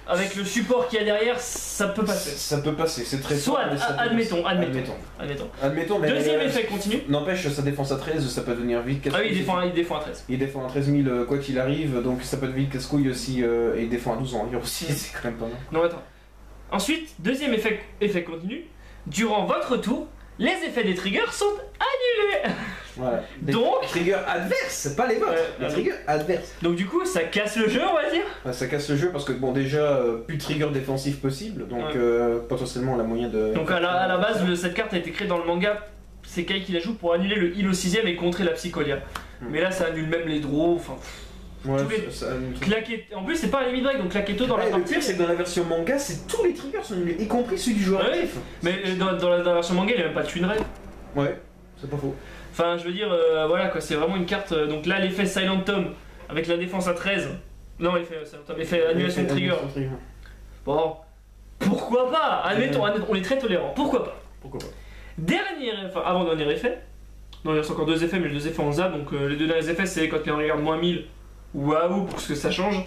Avec le support qu'il y a derrière, ça peut passer. Ça peut passer, c'est très soit fort. admettons. Mais deuxième effet continue. N'empêche, sa défense à 13, ça peut devenir vite casse-couille. Ah oui, il défend à 13. Il défend à 13 000 quoi qu'il arrive, donc ça peut être vite casse-couille aussi. Et il défend à 12 ans aussi, c'est quand même pas mal. Non, attends. Ensuite, deuxième effet continu. Durant votre tour, les effets des triggers sont annulés. Voilà. Donc, triggers adverses, pas les vôtres. Les triggers adverses. Donc du coup, ça casse le jeu, on va dire. Ça casse le jeu parce que bon, déjà plus de triggers défensifs possible, donc potentiellement la moyen de. Donc à la base, cette carte a été créée dans le manga. C'est Kai qui la joue pour annuler le heal au 6ème et contrer la Psycholia. Mais là, ça annule même les draws. Enfin. Ouais, En plus, c'est pas un limit break, donc claquetto dans la partie. Le pire, c'est que dans la version manga, c'est tous les triggers sont annulés, y compris celui du joueur actif. Mais dans la version manga, il n'y a même pas de twin raid. Ouais, c'est pas faux. Enfin, je veux dire, voilà quoi, c'est vraiment une carte. Donc là, l'effet Silent Tom avec la défense à 13. Non, l'effet annulation de trigger. Bon, pourquoi pas? Admettons, on est très tolérant. Pourquoi pas? Avant-dernier effet. Non, il reste encore 2 effets, mais les 2 effets en zap. Donc les 2 derniers effets, c'est quand il regarde moins 1000. Waouh, pour ce que ça change.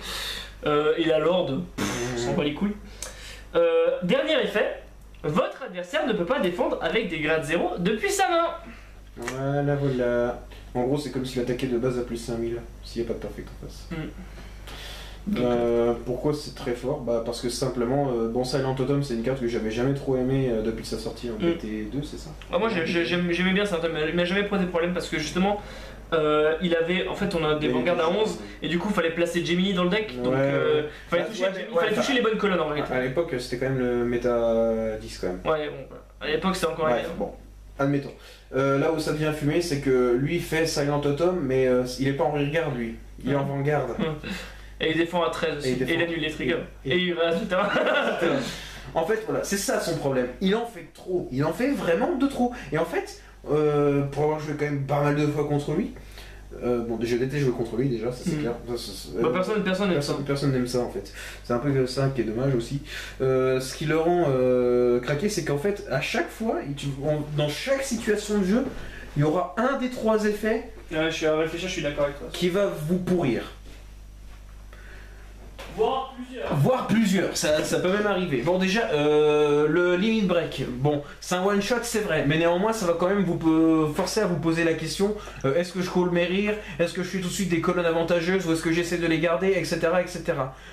Et la Lord, on s'en bat les couilles. Dernier effet, votre adversaire ne peut pas défendre avec des grades 0 depuis sa main. Voilà. En gros, c'est comme s'il attaquait de base à plus 5000, s'il n'y a pas de perfect en face. Pourquoi c'est très fort? Parce que simplement, Silent Autumn, c'est une carte que j'avais jamais trop aimée depuis sa sortie en BT2, c'est ça? Moi, j'aimais bien Silent Autumn, mais il m'a jamais posé de problème parce que justement, il avait, en fait, on a des vanguards à 11 et du coup, il fallait placer Gemini dans le deck, donc fallait toucher les bonnes colonnes en réalité. À l'époque, c'était quand même le méta 10 quand même. Ouais, bon, à l'époque, c'était encore bon. Admettons. Là où ça devient fumé, c'est que lui fait Silent Autumn, mais il est pas en rearguard lui, il est en vanguard. Et il défend à 13 aussi. Et il annule les triggers. Et il reste du terrain. En fait, voilà, c'est ça son problème. Il en fait trop. Il en fait vraiment de trop. Et en fait, pour avoir joué quand même pas mal de fois contre lui, bon, je déteste jouer contre lui déjà, ça c'est clair. Personne n'aime ça en fait. C'est un peu ça qui est dommage aussi. Ce qui le rend craquer, c'est qu'en fait, à chaque fois, dans chaque situation de jeu, il y aura un des 3 effets. Ouais, je suis à réfléchir, je suis d'accord avec toi. Qui va vous pourrir. Voire plusieurs, ça peut même arriver. Bon déjà, le limit break, bon, c'est un one shot c'est vrai, mais néanmoins ça va quand même vous forcer à vous poser la question, est-ce que je call mes rires, est-ce que je fais tout de suite des colonnes avantageuses ou est-ce que j'essaie de les garder, etc. etc.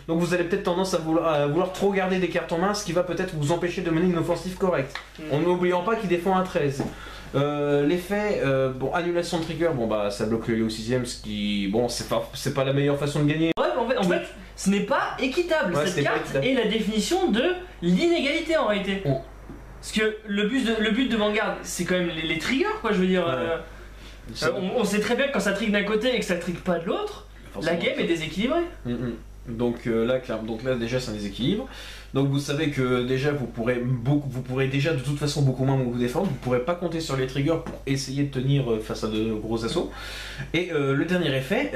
Donc vous avez peut-être tendance à vouloir trop garder des cartes en main, ce qui va peut-être vous empêcher de mener une offensive correcte. En n'oubliant pas qu'il défend un 13. L'effet, bon, annulation de trigger, bon bah ça bloque le lieu au 6ème, ce qui, bon, c'est pas la meilleure façon de gagner. Ouais, en fait, ce n'est pas équitable. Ouais, cette carte est la définition de l'inégalité en réalité. Oh. Parce que le but de Vanguard, c'est quand même les triggers, quoi, je veux dire. Ouais. On sait très bien que quand ça trigue d'un côté et que ça trigue pas de l'autre, la game est déséquilibrée. Donc là déjà c'est un déséquilibre. Donc vous savez que déjà vous pourrez déjà de toute façon beaucoup moins vous défendre. Vous pourrez pas compter sur les triggers pour essayer de tenir face à de gros assauts. Et le dernier effet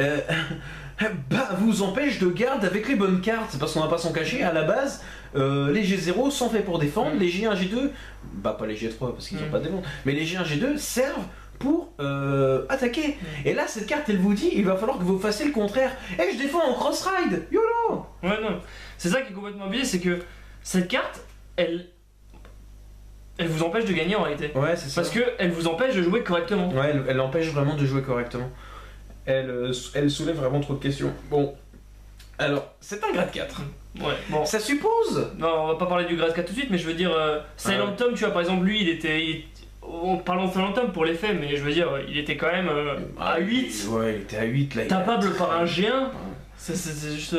vous empêche de garde avec les bonnes cartes. Parce qu'on va pas s'en cacher, à la base les G0 sont faits pour défendre, les G1, G2, pas les G3 parce qu'ils ont pas de défense, mais les G1, G2 servent pour attaquer. Et là cette carte elle vous dit il va falloir que vous fassiez le contraire. Et je défends en cross-ride, YOLO. Ouais non, c'est ça qui est complètement biaisé, c'est que cette carte elle vous empêche de gagner en réalité. Ouais c'est ça. Parce que elle vous empêche de jouer correctement. Ouais elle empêche vraiment de jouer correctement. Elle soulève vraiment trop de questions. Bon, alors c'est un grade 4. Ouais, bon. Ça suppose. Non, on va pas parler du grade 4 tout de suite, mais je veux dire Silent Tom, tu vois, par exemple, lui parlons de Silent Tom pour les faits, mais je veux dire, il était quand même à 8. Ouais, il était à 8 là. Tapable par un G1. C'est juste.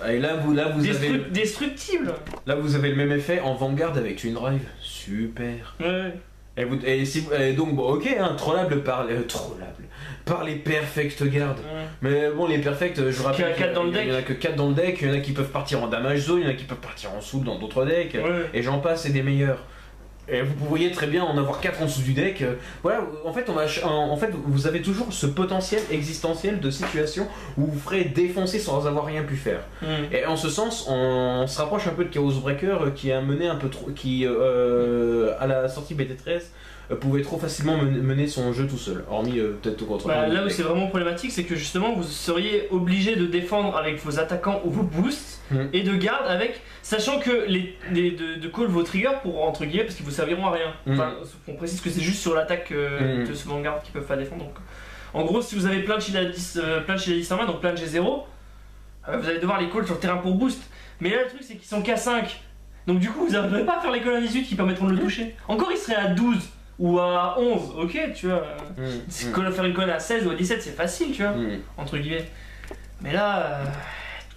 Et là vous avez. Destructible. Là vous avez le même effet en Vanguard avec Twin Drive. Super. Ouais. Et donc bon, ok, hein, trollable par les perfect guard. Mais bon, les perfect, je rappelle qu'il y en a que 4 dans le deck, il y en a qui peuvent partir en damage zone, il y en a qui peuvent partir en soul dans d'autres decks, et j'en passe, et des meilleurs. Et vous pourriez très bien en avoir 4 en dessous du deck. Voilà, en fait, vous avez toujours ce potentiel existentiel de situation où vous ferez défoncer sans avoir rien pu faire. Et en ce sens, on se rapproche un peu de Chaos Breaker qui a mené un peu trop, qui à la sortie BT13 pouvait trop facilement mener son jeu tout seul, hormis peut-être au contre. Là où c'est vraiment problématique, c'est que justement vous seriez obligé de défendre avec vos attaquants ou vos boosts et de garde avec, sachant que de call vos triggers pour entre guillemets parce qu'ils vous serviront à rien. Enfin, on précise que c'est juste sur l'attaque de ce Vanguard qui peuvent pas défendre. Donc, en gros, si vous avez plein de shield à 10, en main, donc plein de G0, vous allez devoir les call sur le terrain pour boost. Mais là le truc c'est qu'ils sont qu'à 5. Donc du coup vous n'arriverez pas à faire les calls à 18 qui permettront de le toucher. Encore ils seraient à 12. Ou à 11, ok, tu vois. Faire une colonne à 16 ou à 17, c'est facile, tu vois, entre guillemets. Mais là,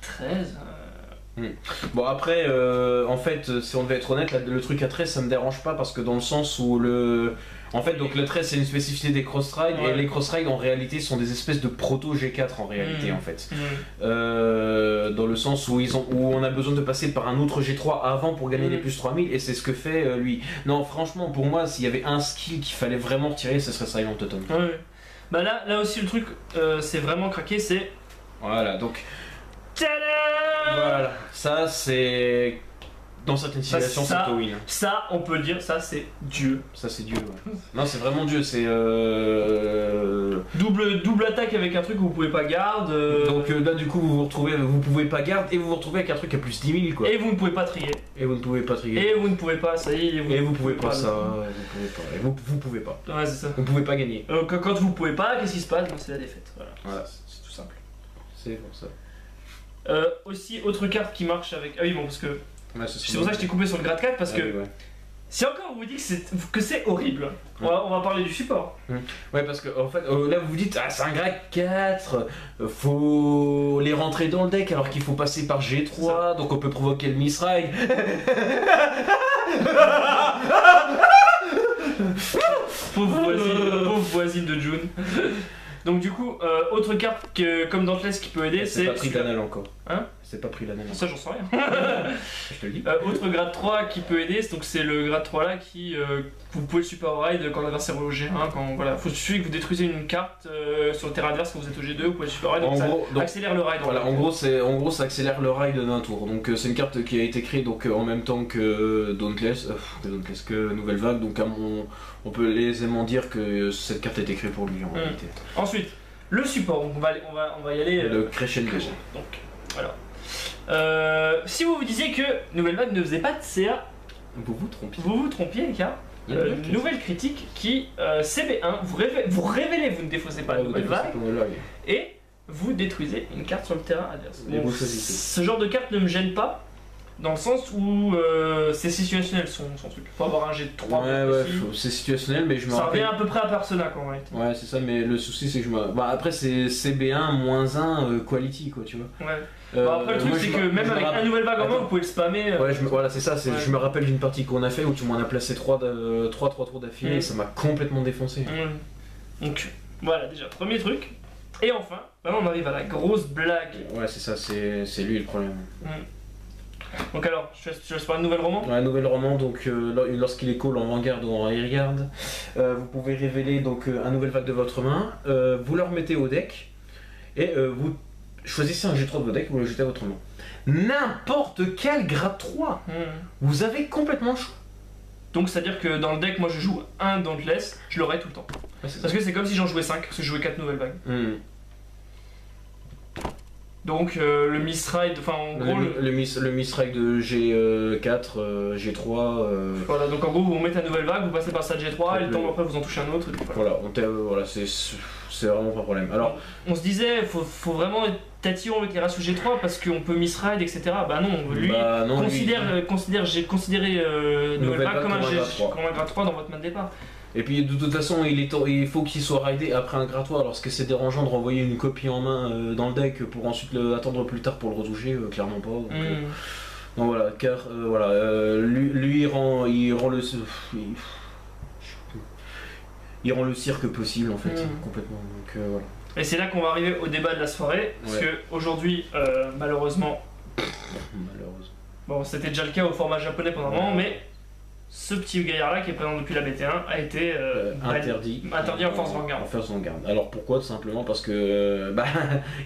13. Bon, après, en fait, si on devait être honnête, le truc à 13, ça me dérange pas parce que dans le sens où En fait, donc le 13 c'est une spécificité des cross-rides et les cross-rides en réalité sont des espèces de proto G4 en réalité en fait. Dans le sens où, on a besoin de passer par un autre G3 avant pour gagner les plus 3000 et c'est ce que fait lui. Non franchement pour moi s'il y avait un skill qu'il fallait vraiment retirer ce serait Silent Totem. Bah là aussi le truc c'est vraiment craqué, c'est... Voilà donc... Tadam voilà, ça c'est... Dans certaines situations, c'est win. Ça, on peut le dire, ça c'est Dieu. Ça c'est Dieu, ouais. Non, c'est vraiment Dieu, c'est... Double attaque avec un truc que vous pouvez pas garde. Donc là, du coup, vous pouvez pas garde et vous vous retrouvez avec un truc à plus 10 000, quoi. Et vous ne pouvez pas trier. Et vous ne pouvez pas trier. Et vous ne pouvez pas, ça y est. Vous pouvez pas, ça, vous pouvez pas. Et vous pouvez pas. Ouais, c'est ça. Vous pouvez pas gagner. Quand vous pouvez pas, qu'est-ce qui se passe? C'est la défaite. Voilà, c'est tout simple. C'est pour ça. Aussi, autre carte qui marche avec... Ah oui, bon, parce que... Ouais, c'est pour ça que je t'ai coupé sur le grade 4 parce que si encore on vous dit que c'est horrible, on va parler du support. Ouais, parce que en fait là vous vous dites c'est un grade 4, faut les rentrer dans le deck alors qu'il faut passer par G3 donc on peut provoquer le misride. Pauvre voisine de June. Donc du coup, autre carte que, comme Dauntless qui peut aider, c'est... pas pris l'anal encore. Hein? C'est pas pris l'anal. Ça j'en sais rien. Je te le dis. Autre grade 3 qui peut aider, donc c'est le grade 3 là qui... vous pouvez le super ride quand l'adversaire est au G1, quand voilà, faut suffit que vous détruisez une carte sur le terrain adverse quand vous êtes au G2, vous pouvez le super ride, donc ça accélère le ride. Voilà, en gros ça accélère le ride d'un tour. Donc c'est une carte qui a été créée donc en même temps que Dauntless, que Nouvelle Vague, donc on peut aisément dire que cette carte a été créée pour lui en réalité. Ensuite, le support, donc on va y aller. Le crescendo. Donc voilà. Si vous vous disiez que Nouvelle Vague ne faisait pas de CA, vous vous trompiez, car nouvelle critique qui CB1, vous révélez, vous ne défaussez pas Nouvelle Vague et vous détruisez une carte sur le terrain adverse. Bon, ce genre de carte ne me gêne pas. Dans le sens où c'est situationnel son truc. Faut avoir un G3. Ouais, c'est situationnel, mais je me rappelle. Ça revient à peu près à Persona quoi en réalité. Ouais, c'est ça, mais le souci c'est que je me. Bah, après, c'est CB1-1 quality quoi, tu vois. Ouais. Après, le truc c'est que même avec un Nouvelle Vague en main, vous pouvez le spammer. Ouais, voilà, c'est ça. Je me rappelle d'une partie qu'on a fait où tu m'en as placé 3 tours d'affilée et ça m'a complètement défoncé. Donc, voilà, déjà, premier truc. Et enfin, maintenant on arrive à la grosse blague. Ouais, c'est ça, c'est lui le problème. Donc alors, je laisse parler de Nouvelle Roman. Ouais, Nouvelle Roman, donc lorsqu'il est call en Vanguard ou en Rearguard, vous pouvez révéler donc un Nouvelle Vague de votre main, vous le remettez au deck, et vous choisissez un G3 de votre deck et vous le jetez à votre main. N'importe quel grade 3 Vous avez complètement le choix. Donc c'est-à-dire que dans le deck, moi je joue un Dauntless, je l'aurai tout le temps. Ouais, parce que c'est comme si j'en jouais 5, parce que je jouais 4 Nouvelles Vagues. Donc le misride, enfin en gros... Le misride de G4, G3... Voilà, donc en gros vous mettez la Nouvelle Vague, vous passez par ça G3, et le temps après vous en touchez un autre. Voilà, c'est vraiment pas un problème. Alors, on se disait, faut vraiment être tatillon avec les ratios G3 parce qu'on peut misride, etc. Bah non, lui, j'ai considéré Nouvelle Vague comme un grade 3 dans votre main de départ. Et puis de toute façon, il faut qu'il soit raidé après un grade 3, alors que c'est dérangeant de renvoyer une copie en main dans le deck pour ensuite attendre plus tard pour le retoucher, clairement pas. Donc, donc voilà, car lui il rend le cirque possible en fait, complètement. Donc voilà. Et c'est là qu'on va arriver au débat de la soirée, parce que aujourd'hui, malheureusement, bon c'était déjà le cas au format japonais pendant un moment, mais ce petit gaillard-là qui est présent depuis la BT1 a été interdit en Force Vanguard. Alors pourquoi? Tout simplement parce que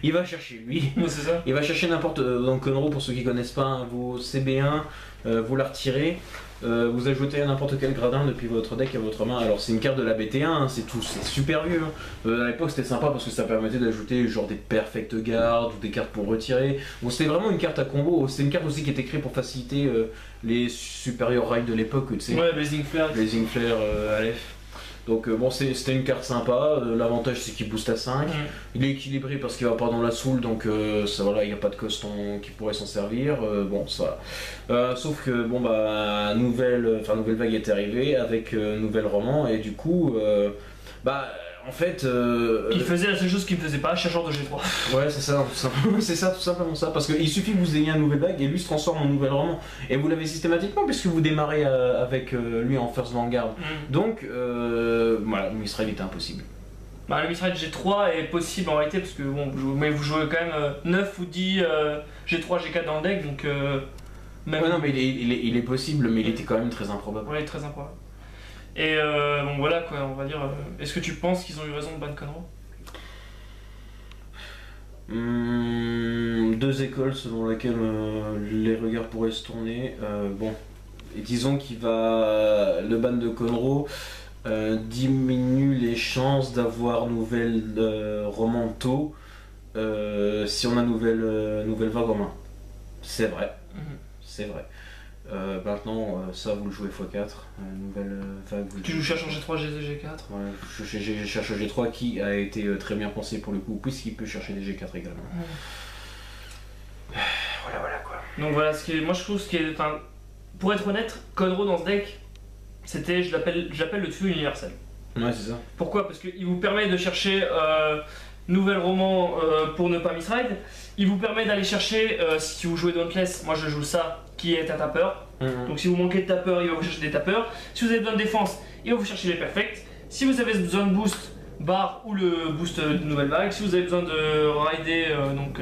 il va chercher lui. C'est ça. Il va chercher n'importe. Donc Conro, pour ceux qui connaissent pas, vos CB1, vous la retirez. Vous ajoutez à n'importe quel gradin depuis votre deck à votre main. Alors c'est une carte de la BT1, c'est super vieux. À l'époque c'était sympa parce que ça permettait d'ajouter genre des perfect guards ou des cartes pour retirer. Bon, c'était vraiment une carte à combo. C'est une carte aussi qui était créée pour faciliter les supérieurs raids de l'époque. Tu sais. Ouais, Blazing Flare, Aleph. Donc bon, c'était une carte sympa. L'avantage c'est qu'il booste à 5. Il est équilibré parce qu'il va pas dans la soul, donc ça, voilà, il n'y a pas de cost qui pourrait s'en servir. Bon, ça. Sauf que bon Nouvelle Vague est arrivée avec Nouvelle Roman et du coup en fait, il faisait la seule chose qu'il ne faisait pas, chercheur de G3. Ouais, c'est ça, tout simplement ça. Parce qu'il suffit que vous ayez un Nouvelle Vague et lui se transforme en Nouvelle Roman. Et vous l'avez systématiquement puisque vous démarrez avec lui en First Vanguard. Donc, voilà, le misride était impossible. Le misride G3 est possible en réalité parce que bon, vous jouez quand même 9 ou 10 G3, G4 dans le deck, donc... même... Ouais, non, mais il est possible, mais il était quand même très improbable. Ouais, très improbable. Et bon voilà quoi, on va dire. Est-ce que tu penses qu'ils ont eu raison de ban Conro? Deux écoles selon lesquelles les regards pourraient se tourner. Bon, et disons le ban de Conro diminue les chances d'avoir Nouvelle Roman tôt si on a Nouvelle Vague en main. C'est vrai, c'est vrai. Maintenant, ça vous le jouez x4, Nouvelle Vague. Tu joues cherche G3, G4? Ouais, je cherche G3 qui a été très bien pensé pour le coup, puisqu'il peut chercher des G4 également. Voilà quoi. Donc voilà, moi je trouve pour être honnête, Conro dans ce deck, je l'appelle le tuyau universel. Ouais, c'est ça. Pourquoi? Parce qu'il vous permet de chercher Nouvelle Roman pour ne pas misride. Il vous permet d'aller chercher, si vous jouez Dauntless, moi je joue ça, qui est un tapeur. Donc si vous manquez de tapeur, il va vous chercher des tapeurs. Si vous avez besoin de défense, il va vous chercher les perfects. Si vous avez besoin de boost, barre ou le boost de nouvelle vague. Si vous avez besoin de rider,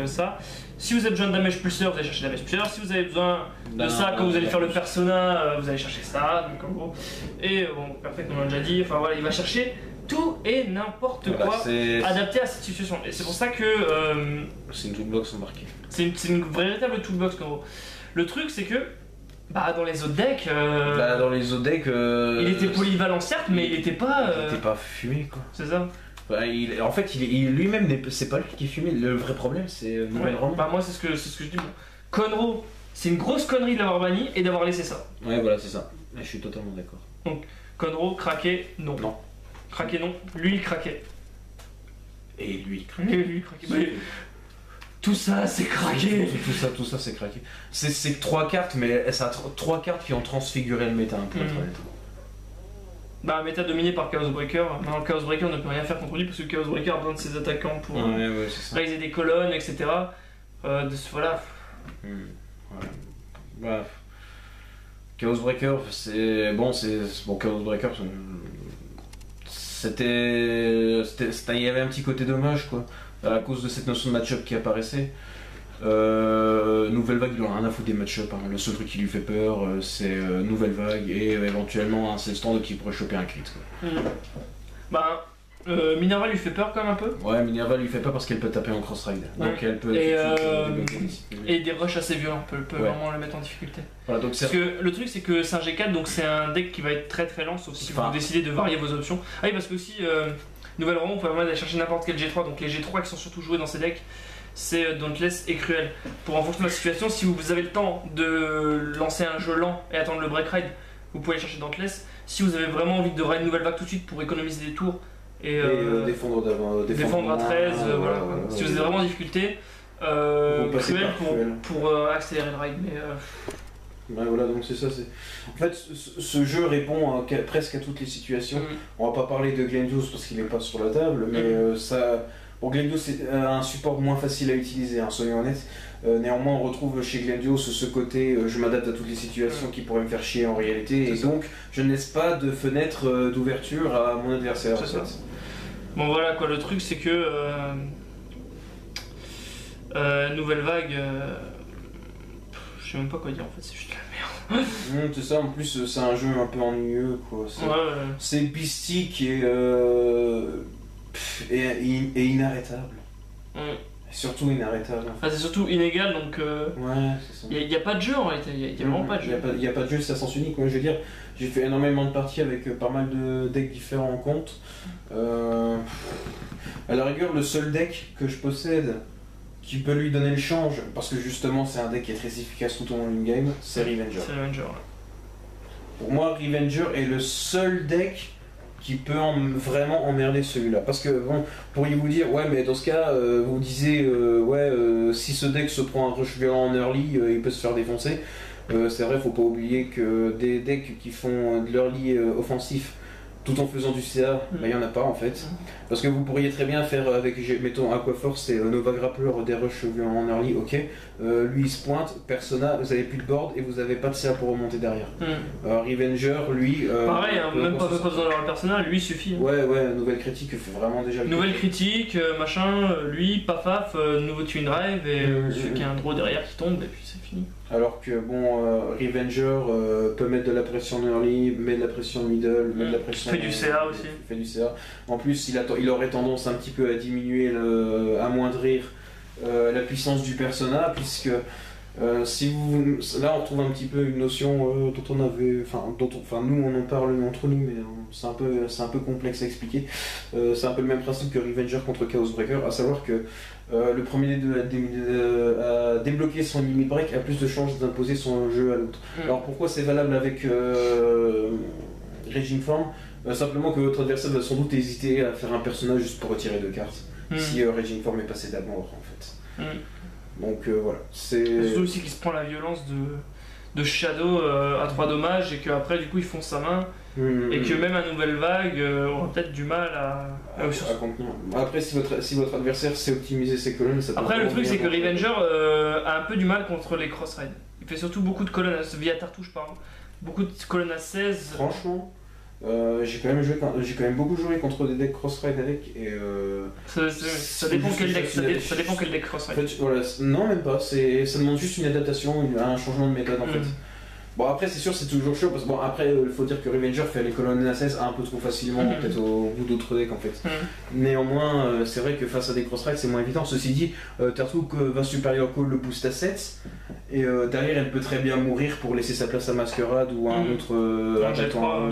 ça. Si vous avez besoin de damage pulseur, vous allez chercher damage pulseur. Si vous avez besoin de ça quand vous allez faire le persona, vous allez chercher ça. Donc en gros. Et bon, Perfect, on l'a déjà dit. Enfin voilà, il va chercher tout et n'importe quoi adapté à cette situation. Et c'est pour ça que. C'est une toolbox embarquée. C'est une véritable toolbox en gros. Le truc, c'est que. Bah, dans les autres decks. Dans les autres decks. Il était polyvalent certes, mais il était pas. Il était pas fumé quoi. C'est ça. Bah, en fait, lui-même, c'est pas lui qui est fumé. Le vrai problème, c'est Nouvelle Rome. Bah, moi, c'est ce que je dis. Bon. Conro, c'est une grosse connerie de l'avoir banni et d'avoir laissé ça. Ouais, voilà, c'est ça. Je suis totalement d'accord. Donc, Conro, craqué, non. Non. Craqué, non. Lui, il craquait. Et lui, il craquait. Et lui, il craquait. Bah, tout ça, c'est craqué. Tout ça, c'est craqué. C'est 3 cartes, mais ça a 3 cartes qui ont transfiguré le méta, pour être honnête. Bah, méta dominé par Chaos Breaker. Maintenant, Chaos Breaker ne peut rien faire contre lui parce que Chaos Breaker a besoin de ses attaquants pour réaliser des colonnes, etc. Voilà. Bah, Chaos Breaker, c'est bon, Chaos Breaker, il y avait un petit côté dommage quoi, à cause de cette notion de match-up qui apparaissait. Nouvelle Vague, il en a rien à foutre des match-up, hein. Le seul truc qui lui fait peur, c'est Nouvelle Vague et éventuellement un stand qui pourrait choper un crit quoi. Bah, Minerva lui fait peur quand même un peu. Ouais, Minerva lui fait peur parce qu'elle peut taper en cross-ride. Donc elle peut et des rushs assez violents peut vraiment le mettre en difficulté. Voilà, donc parce que le truc c'est que c'est un G4, donc c'est un deck qui va être très très lent, sauf si vous décidez de varier vos options. Ah oui, parce que aussi, Nouvelle Rome, on peut vraiment aller chercher n'importe quel G3, donc les G3 qui sont surtout joués dans ces decks, c'est Dauntless et Cruel. Pour en fonction de la situation, si vous avez le temps de lancer un jeu lent et attendre le break ride, vous pouvez aller chercher Dauntless. Si vous avez vraiment envie de ride Nouvelle Vague tout de suite pour économiser des tours et défendre à 13, voilà. Si vous êtes vraiment en difficulté, Cruel pour accélérer le ride. Ouais, voilà, donc c'est ça. En fait, ce jeu répond presque à toutes les situations. On va pas parler de Glendios parce qu'il n'est pas sur la table, mais ça. Bon, Glendios c'est un support moins facile à utiliser, hein, soyons honnêtes. Néanmoins, on retrouve chez Glendios ce côté je m'adapte à toutes les situations qui pourraient me faire chier en réalité, et donc je ne laisse pas de fenêtre d'ouverture à mon adversaire. C'est ça. Bon, voilà quoi, le truc c'est que Nouvelle Vague. Je sais même pas quoi dire en fait, c'est juste la merde. C'est ça, en plus c'est un jeu un peu ennuyeux quoi. C'est pistique et inarrêtable. Surtout inarrêtable. C'est surtout inégal donc. Ouais, c'est ça. Il n'y a pas de jeu en réalité, il n'y a vraiment pas de jeu. Il n'y a pas de jeu, c'est à sens unique. Moi, je veux dire, j'ai fait énormément de parties avec pas mal de decks différents en compte. À la rigueur, le seul deck que je possède qui peut lui donner le change, parce que justement c'est un deck qui est très efficace tout au long d'une game, c'est Revenger. Pour moi, Revenger est le seul deck qui peut vraiment emmerder celui-là. Parce que bon, pourriez-vous dire, ouais, mais dans ce cas, vous disiez, si ce deck se prend un rush violent en early, il peut se faire défoncer. C'est vrai, faut pas oublier que des decks qui font de l'early offensif tout en faisant du CA, il n'y en a pas en fait. Parce que vous pourriez très bien faire avec, mettons, Aquaforce et Nova Grappler des rushs violents en early, ok. Lui il se pointe, Persona, vous avez plus de board et vous n'avez pas de CA pour remonter derrière. Revenger, lui. Pareil, même pas besoin d'avoir le Persona, lui suffit. Ouais, nouvelle critique fait vraiment déjà le nouvelle critique, machin, lui, paf, nouveau Twin Drive et celui qui a un draw derrière qui tombe et puis c'est fini. Alors que bon, Revenger peut mettre de la pression early, met de la pression middle, met de la pression. Fait du CA aussi. Fait du CA. En plus, il aurait tendance un petit peu à diminuer, amoindrir la puissance du persona, puisque si vous, là on retrouve un petit peu une notion dont on avait, nous on en parle entre nous, mais c'est un peu complexe à expliquer. C'est un peu le même principe que Revenger contre Chaos Breaker, à savoir que le premier des deux à débloquer son limit break a plus de chances d'imposer son jeu à l'autre. Alors pourquoi c'est valable avec Raging Form? Simplement que votre adversaire va sans doute hésiter à faire un personnage juste pour retirer 2 cartes si Raging Form est passé d'abord en fait. Donc voilà, c'est surtout aussi qu'il se prend la violence de Shadow à 3 dommages et qu'après du coup il fonce sa main et que même un Nouvelle Vague aura peut-être du mal à contenir. Après si votre adversaire sait optimiser ses colonnes, ça peut. Après le truc c'est que Revenger a un peu du mal contre les cross-ride. Il fait surtout beaucoup de colonnes via Tartouche pardon. Beaucoup de colonnes à 16. Franchement, J'ai quand même beaucoup joué contre des decks cross-ride avec et ça dépend quel deck, ça dépend quel deck cross-ride. En fait, voilà, non même pas, ça demande juste une adaptation, un changement de méthode en fait. Bon après c'est sûr c'est toujours chaud parce que bon après il faut dire que Revenger fait les colonnes NSS un peu trop facilement peut-être au bout d'autres decks en fait. Néanmoins c'est vrai que face à des cross-ride c'est moins évident. Ceci dit Tertouk va Superior Call le boost à 7 et derrière elle peut très bien mourir pour laisser sa place à Masquerade ou à un autre un G3, voilà.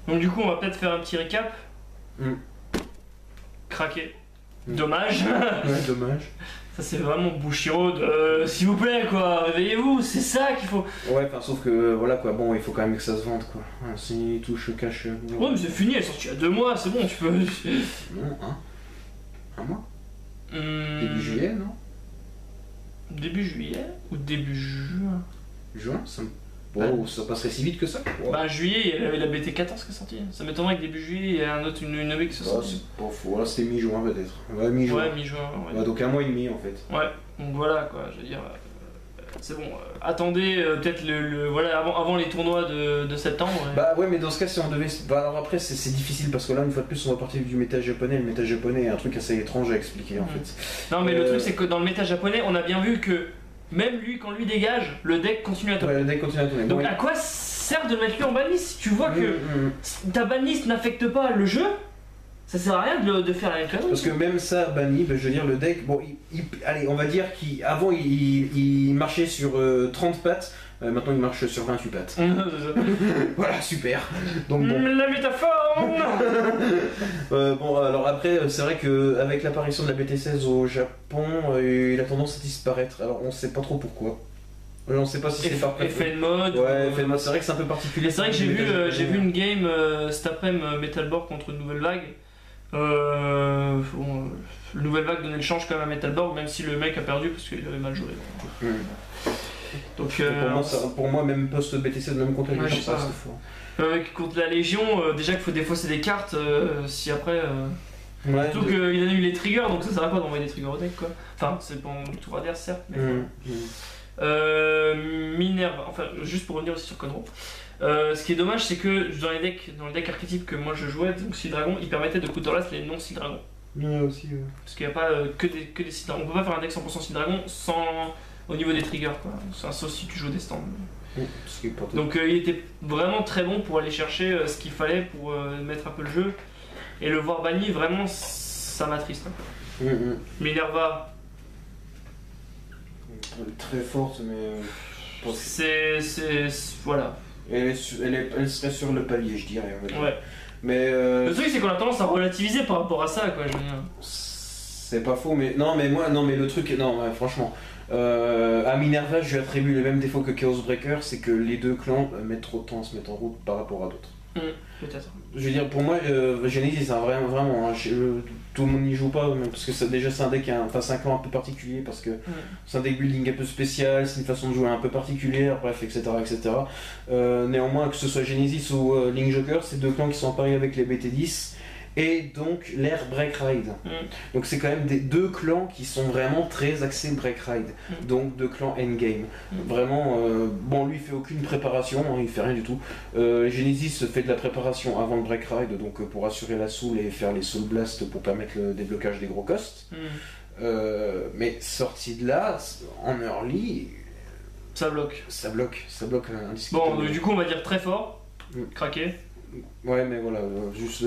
Donc du coup on va peut-être faire un petit récap. Craqué. Dommage. Ouais dommage. Ça c'est vraiment Bushiroad, s'il vous plaît quoi, réveillez-vous, c'est ça qu'il faut. Ouais, enfin sauf que voilà quoi, bon il faut quand même que ça se vende quoi. Si touche cash. Ouais mais c'est fini, elle est sortie il y a 2 mois, c'est bon, tu peux. Non, un mois. Début juillet, non? Début juillet ou début juin? Juin, ça passerait si vite que ça? Bah juillet, il y avait la BT14 qui est sortie. Ça m'étonnerait que début juillet, il y a une OB qui soit sortie. C'est pas faux, voilà c'était mi-juin peut-être. Ouais, mi-juin. Ouais, mi-juin. Ouais. Donc un mois et demi en fait. Ouais, donc voilà quoi, je veux dire. C'est bon, attendez peut-être voilà, avant les tournois de septembre. Ouais. Bah ouais, mais dans ce cas, si on devait. Bah alors après, c'est difficile parce que là, une fois de plus, on va partir du méta japonais. Le méta japonais est un truc assez étrange à expliquer en fait. Non, mais le truc, c'est que dans le méta japonais, on a bien vu que même lui, quand lui dégage, le deck continue à tourner. Ouais, le deck continue à tourner. Donc bon, à quoi sert de mettre lui en banlist si tu vois que ta banlist n'affecte pas le jeu? Ça sert à rien de faire la même chose. Parce que même ça, banni, je veux dire, le deck, bon, allez, on va dire qu'avant il marchait sur 30 pattes, maintenant il marche sur 28 pattes. Voilà, super. Donc bon. La métaphore. Bon, alors après, c'est vrai qu'avec l'apparition de la BT16 au Japon, il a tendance à disparaître. Alors on sait pas trop pourquoi. On sait pas si c'est par effet de mode. Ouais, effet de mode, c'est vrai que c'est un peu particulier. C'est vrai que j'ai vu une game cet après-midi Metalborg contre une nouvelle vague. Le nouvelle vague donnait le change quand même à Metalborg, même si le mec a perdu parce qu'il avait mal joué. Donc, pour moi, même post-BTC, même contre la Légion, ça reste fort. Contre la Légion, déjà qu'il faut défausser des cartes, si après. Ouais, surtout qu'il a eu les triggers, donc ça sert à quoi d'envoyer des triggers au deck quoi. Enfin, c'est pour le tour adverse certes, mais. Minerva, enfin, juste pour revenir aussi sur Conro. Ce qui est dommage, c'est que dans les decks archétypes que moi je jouais, donc Sea Dragon, il permettait de counterlast les non Sea Dragon. Ouais, aussi. Parce qu'il n'y a pas que des Sea Dragon. On peut pas faire un deck 100% Sea Dragon sans au niveau des triggers quoi. C'est un sauf si tu joues des stands. Donc il était vraiment très bon pour aller chercher ce qu'il fallait pour mettre un peu le jeu. Et le voir banni, vraiment, ça m'attriste un peu. Minerva. Très forte, mais. Voilà. Elle serait sur le palier, je dirais. Ouais. Mais le truc, c'est qu'on a tendance à relativiser par rapport à ça, quoi. Je veux dire. C'est pas faux, mais non, mais le truc, non, ouais, franchement. À Minerva, je lui attribue les mêmes défauts que Chaos Breaker, c'est que les deux clans mettent trop de temps à se mettre en route par rapport à d'autres. Peut-être. Je veux dire, pour moi, Genesis, c'est vraiment, hein, tout le monde n'y joue pas, parce que déjà c'est un deck, c'est un clan un peu particulier, parce que c'est un deck building un peu spécial, c'est une façon de jouer un peu particulière, bref, etc. Néanmoins, que ce soit Genesis ou Link Joker, c'est deux clans qui sont apparus avec les BT10, et donc l'ère Break Ride. Donc c'est quand même deux clans qui sont vraiment très axés Break Ride, donc deux clans endgame. Vraiment, bon lui il fait aucune préparation, hein, il fait rien du tout. Genesis fait de la préparation avant le Break Ride, donc pour assurer la soul et faire les soul blast pour permettre le déblocage des gros costs. Mais sorti de là, en early, ça bloque. Ça bloque indiscutablement. Bon, du coup on va dire très fort, craqué. Ouais, mais voilà, juste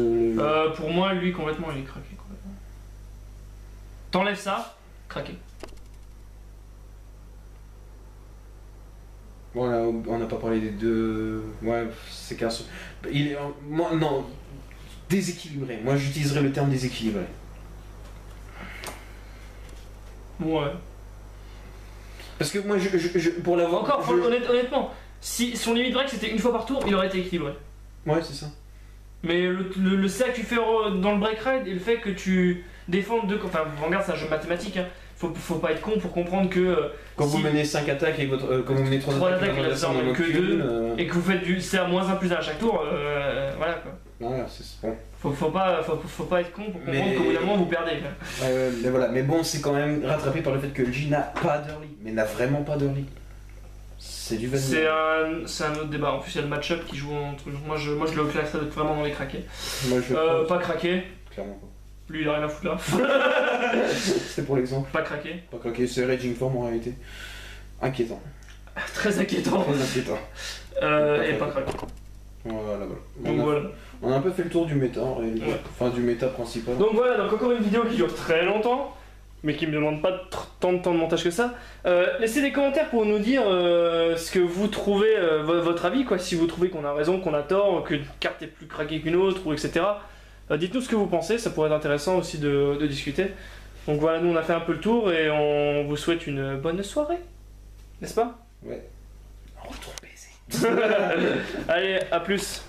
pour moi, lui, complètement, il est craqué. Complètement. T'enlèves ça, craqué. Voilà, on n'a pas parlé des deux. Ouais, c'est qu'un seul. Il est. Moi, non. Déséquilibré. Moi, j'utiliserais le terme déséquilibré. Ouais. Parce que moi, pour l'avoir. Encore, honnêtement, si son limit break c'était une fois par tour, il aurait été équilibré. Ouais, c'est ça. Mais le CA que tu fais dans le break ride et le fait que tu défends deux. Enfin, Vanguard, c'est un jeu mathématique. Hein. Faut pas être con pour comprendre que. Quand vous menez 5 attaques et quand vous menez 3 attaques, il a en que 2 et que vous faites du CA -1+1 à chaque tour, voilà quoi. Voilà, c'est bon. Faut pas être con pour comprendre qu'au bout d'un moment vous perdez. Quoi. Mais voilà, mais bon, c'est quand même rattrapé par le fait que J n'a pas d'early, mais n'a vraiment pas d'early. C'est du vanilla. C'est un autre débat. En plus, il y a le match-up qui joue entre. Moi, je le classe vraiment dans les craqués. Moi, je le Pas craqué. clairement pas. Lui, il a rien à foutre là. C'était pour l'exemple. Pas craqué. Pas craqué, c'est Raging Form en réalité. Inquiétant. Très inquiétant. Très inquiétant. Et pas craqué. Voilà. Donc voilà. On a un peu fait le tour du méta en réalité. Ouais. Enfin, du méta principal. Donc voilà, donc encore une vidéo qui dure très longtemps, mais qui me demande pas tant de montage que ça. Laissez des commentaires pour nous dire ce que vous trouvez, votre avis, quoi. Si vous trouvez qu'on a raison, qu'on a tort, qu'une carte est plus craquée qu'une autre, ou etc. Dites-nous ce que vous pensez, ça pourrait être intéressant aussi de discuter. Donc voilà, nous on a fait un peu le tour et on vous souhaite une bonne soirée. N'est-ce pas? Ouais. Allez, à plus.